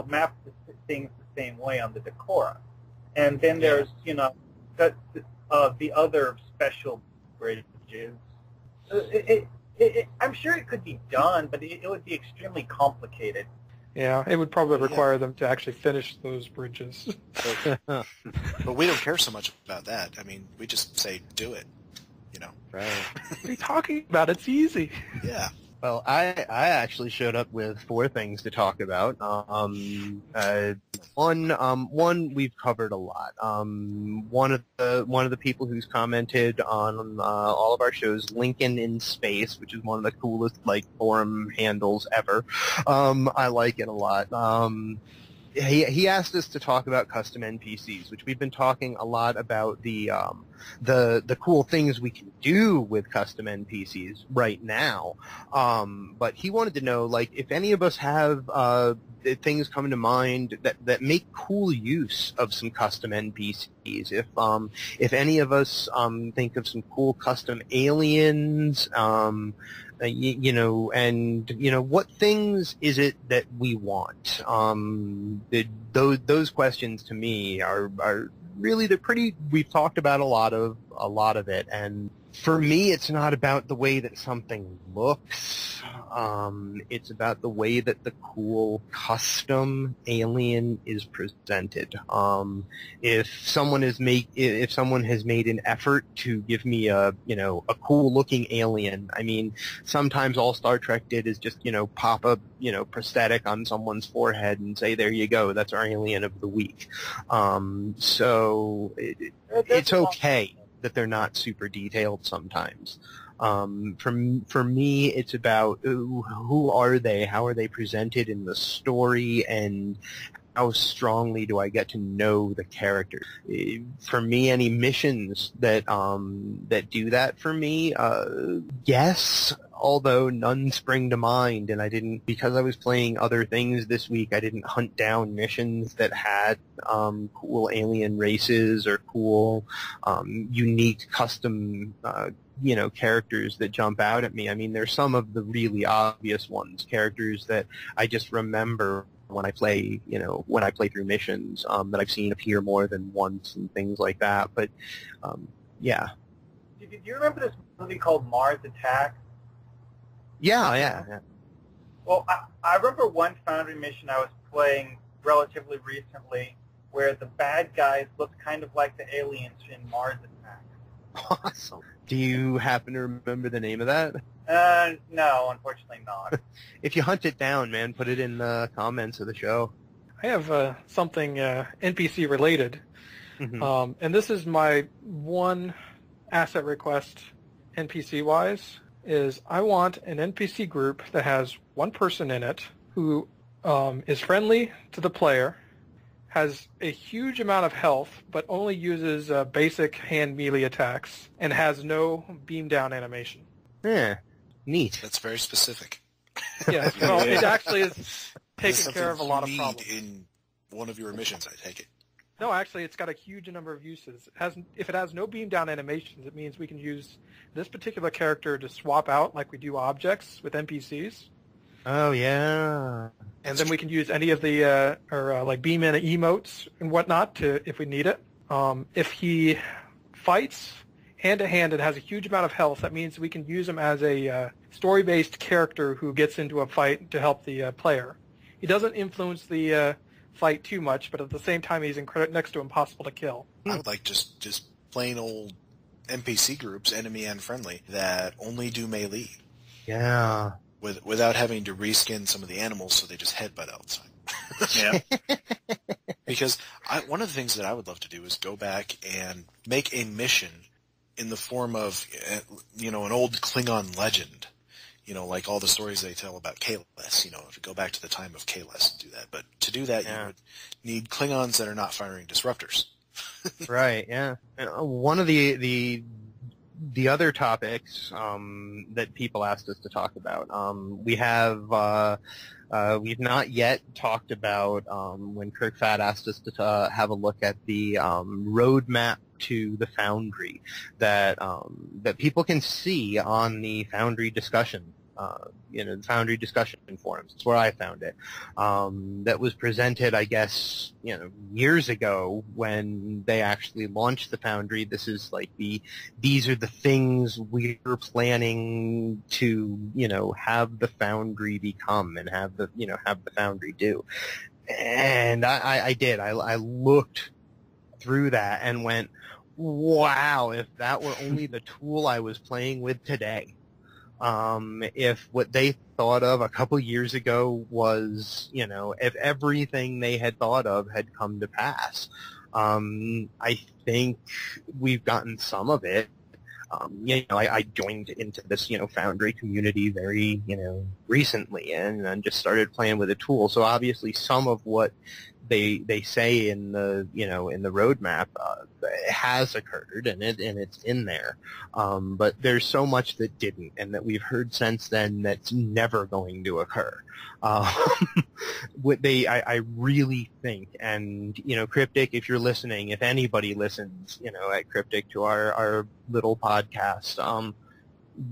map the things the same way on the Decora. And then there's the other special bridges. I'm sure it could be done, but it would be extremely complicated. Yeah, it would probably require them to actually finish those bridges. But we don't care so much about that. I mean, we just say, do it, Right. What are you talking about? It's easy. Yeah. Well, I actually showed up with 4 things to talk about. One we've covered a lot. One of the people who's commented on all of our shows, Lincoln in Space, which is one of the coolest forum handles ever. I like it a lot. He asked us to talk about custom NPCs, which we've been talking a lot about the cool things we can do with custom NPCs right now. But he wanted to know, if any of us have things come to mind that make cool use of some custom NPCs. If any of us think of some cool custom aliens, what things is it that we want? Those questions to me are really we've talked about a lot of it, and for me it's not about the way that something looks. It's about the way that the cool custom alien is presented. If someone has made an effort to give me a cool looking alien, I mean, sometimes all Star Trek did is just pop a prosthetic on someone's forehead and say, there you go, that's our alien of the week. So it's okay that they're not super detailed sometimes. For me, it's about who are they, how are they presented in the story, and how strongly do I get to know the character. For me, any missions that do that for me, yes, although none spring to mind, and because I was playing other things this week, I didn't hunt down missions that had cool alien races or cool unique custom characters that jump out at me. I mean, there's some of the really obvious ones, characters that I just remember when I play through missions that I've seen appear more than once and things like that. But yeah. Do you remember this movie called Mars Attacks? Yeah. Well, I remember one Foundry mission I was playing relatively recently where the bad guys looked kind of like the aliens in Mars Attacks. Awesome. Do you happen to remember the name of that? No, unfortunately not. If you hunt it down, man, put it in the comments of the show. I have something NPC related, and this is my one asset request NPC-wise, is I want an NPC group that has one person in it who is friendly to the player, has a huge amount of health, but only uses basic hand melee attacks, and has no beam down animation. Yeah, neat. That's very specific. Yeah, well, it actually is taking care of a lot of problems. In one of your missions, I take it. No, actually, it's got a huge number of uses. If it has no beam down animations, it means we can use this particular character to swap out like we do objects with NPCs. Oh, yeah. And then we can use any of the beam in emotes and whatnot if we need it. If he fights hand-to-hand and has a huge amount of health, that means we can use him as a story-based character who gets into a fight to help the player. He doesn't influence the fight too much, but at the same time he's next to impossible to kill. I would like just plain old NPC groups, enemy and friendly, that only do melee. Yeah. Without having to reskin some of the animals so they just headbutt all the time. Yeah. Because one of the things that I would love to do is go back and make a mission in the form of, an old Klingon legend. like all the stories they tell about Kahless, if you go back to the time of Kahless and do that. But to do that, you would need Klingons that are not firing disruptors. Right, yeah. One of the other topics that people asked us to talk about, we've not yet talked about when Kirk Fat asked us to have a look at the roadmap to the Foundry that people can see on the Foundry discussion. The Foundry discussion forums. That's where I found it. That was presented, I guess, years ago when they actually launched the Foundry. This is like these are the things we're planning to, have the Foundry become and have the Foundry do. And I did. I looked through that and went, wow, if that were only the tool I was playing with today. If what they thought of a couple years ago was, if everything they had thought of had come to pass, I think we've gotten some of it. I joined into this, Foundry community very, recently and just started playing with the tool. So obviously some of what they say in the, in the roadmap, has occurred and it's in there. But there's so much that didn't and that we've heard since then that's never going to occur. I really think, and, Cryptic, if you're listening, if anybody listens, at Cryptic to our little podcast,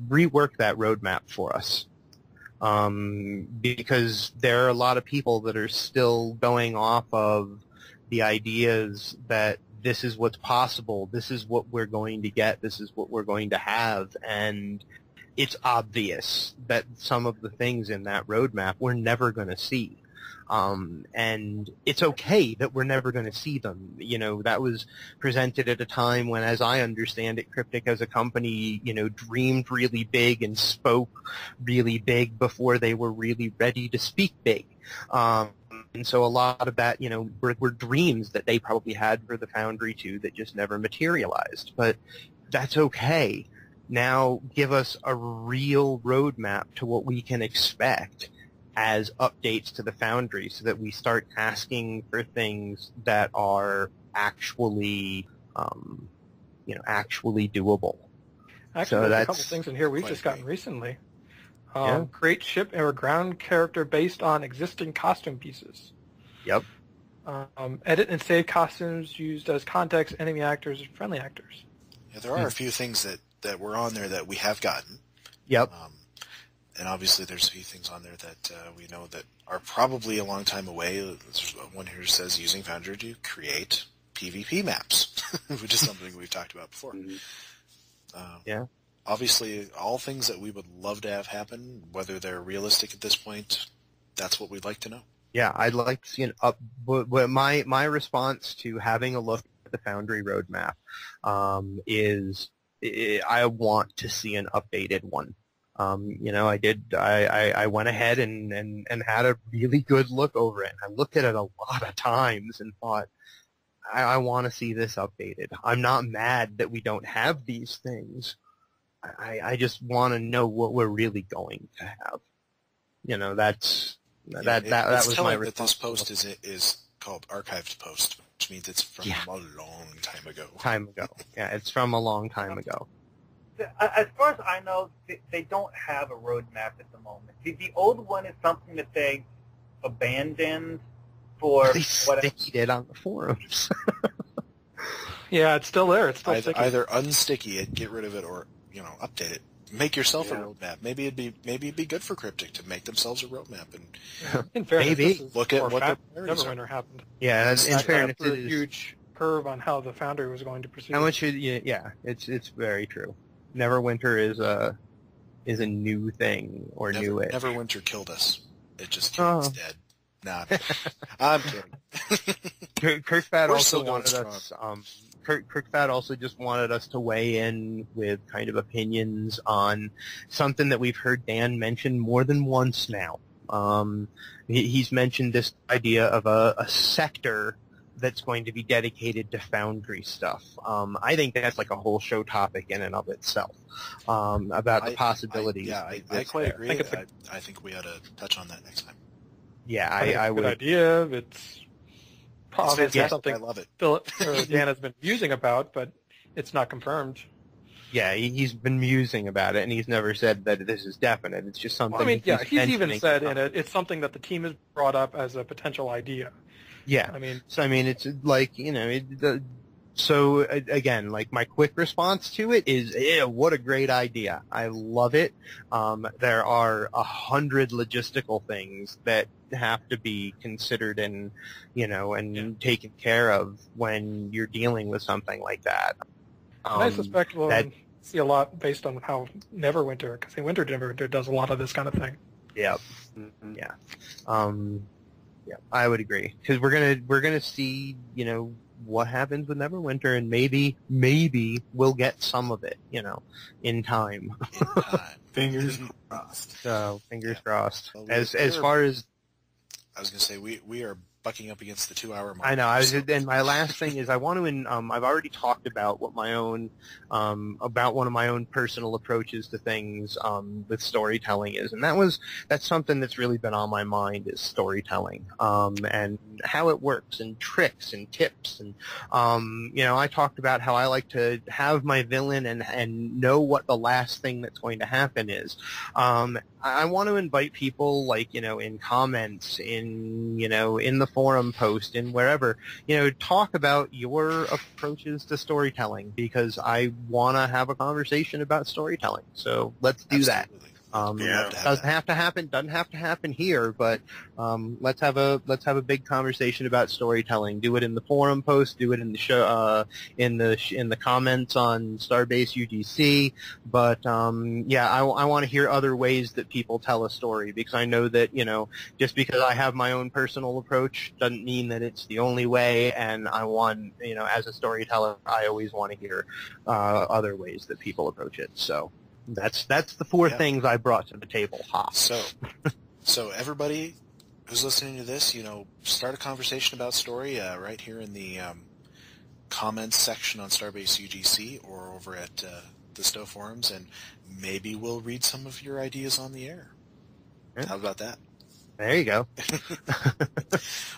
rework that roadmap for us. Because there are a lot of people that are still going off of the ideas that this is what's possible, this is what we're going to get, this is what we're going to have, and it's obvious that some of the things in that roadmap we're never going to see. And it's okay that we're never going to see them. That was presented at a time when, as I understand it, Cryptic as a company, dreamed really big and spoke really big before they were really ready to speak big. And so a lot of that, were dreams that they probably had for the Foundry too that just never materialized. But that's okay. Now give us a real roadmap to what we can expect as updates to the Foundry so that we start asking for things that are actually, actually doable. Actually, there's a couple things in here we've just gotten recently. Create ship or ground character based on existing costume pieces. Yep. Edit and save costumes used as context, enemy actors, and friendly actors. Yeah, there are a few things that were on there that we have gotten. Yep. And obviously there's a few things on there that we know that are probably a long time away. There's one here says using Foundry to create PvP maps, which is something we've talked about before. Obviously, all things that we would love to have happen, whether they're realistic at this point, that's what we'd like to know. Yeah, I'd like to see an up. But my response to having a look at the Foundry roadmap is I want to see an updated one. I went ahead and had a really good look over it. I looked at it a lot of times and thought, I want to see this updated. I'm not mad that we don't have these things. I just want to know what we're really going to have. That was my response. That this post is called archived post, which means it's from a long time ago. Yeah, it's from a long time ago. As far as I know, they don't have a roadmap at the moment. The old one is something that they abandoned for they sticky it on the forums. Yeah, it's still there. It's still either unsticky it, get rid of it, or update it. Make yourself a roadmap. Maybe it'd be good for Cryptic to make themselves a roadmap and in fairness, maybe look at what the priorities are. Neverwinter happened. Yeah, in fairness, it is a huge curve on how the Foundry was going to proceed. How much? It's very true. Neverwinter is a new thing or new-ish. Neverwinter killed us. It just killed us dead. Nah, I'm kidding. Kirk Fat also wanted us. Kirk Fat also just wanted us to weigh in with kind of opinions on something that we've heard Dan mention more than once now. He's mentioned this idea of a sector that's going to be dedicated to Foundry stuff. I think that's like a whole show topic in and of itself, about the possibilities. I quite agree. I think we ought to touch on that next time. Yeah, I would. Good idea. It's obviously something I love it. Philip or Dan has been musing about, but it's not confirmed. Yeah, he's been musing about it, and he's never said that this is definite. It's just something. Well, I mean, yeah, he's even said in it. it's something that the team has brought up as a potential idea. Yeah, I mean, it's like, so again, like my quick response to it is, what a great idea! I love it. There are 100 logistical things that have to be considered and taken care of when you're dealing with something like that. I suspect we'll see a lot based on how Neverwinter, because Neverwinter does a lot of this kind of thing. Yep. Mm-hmm. Yeah. Yeah, I would agree, because we're gonna see what happens with Neverwinter, and maybe we'll get some of it in time. Fingers crossed. So fingers crossed. Well, as far as I was gonna say, we are bucking up against the 2-hour mark. I know. And my last thing is I want to. I've already talked about what my own about one of my own personal approaches to things with storytelling is, and that's something that's really been on my mind is storytelling and how it works and tricks and tips and I talked about how I like to have my villain and know what the last thing that's going to happen is. I want to invite people, like, in comments, in the forum post, in wherever, talk about your approaches to storytelling, because I want to have a conversation about storytelling. So let's do that. Doesn't have to happen here, but let's have a big conversation about storytelling. Do it in the forum post, do it in the show, in the comments on Starbase UGC. But I want to hear other ways that people tell a story, because I know that just because I have my own personal approach doesn't mean that it's the only way. And I want as a storyteller, I always want to hear other ways that people approach it. So. That's the four things I brought to the table. Ha. So everybody who's listening to this, start a conversation about story right here in the comments section on Starbase UGC or over at the Stowe forums, and maybe we'll read some of your ideas on the air. Yeah. How about that? There you go.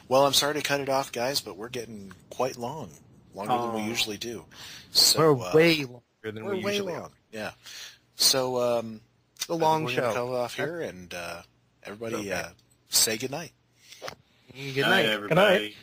Well, I'm sorry to cut it off, guys, but we're getting quite longer than we usually do. So we're way longer than we usually are. Yeah. So the long we're show. Gonna cut it off here, and everybody say good night. Good night, everybody. Good night.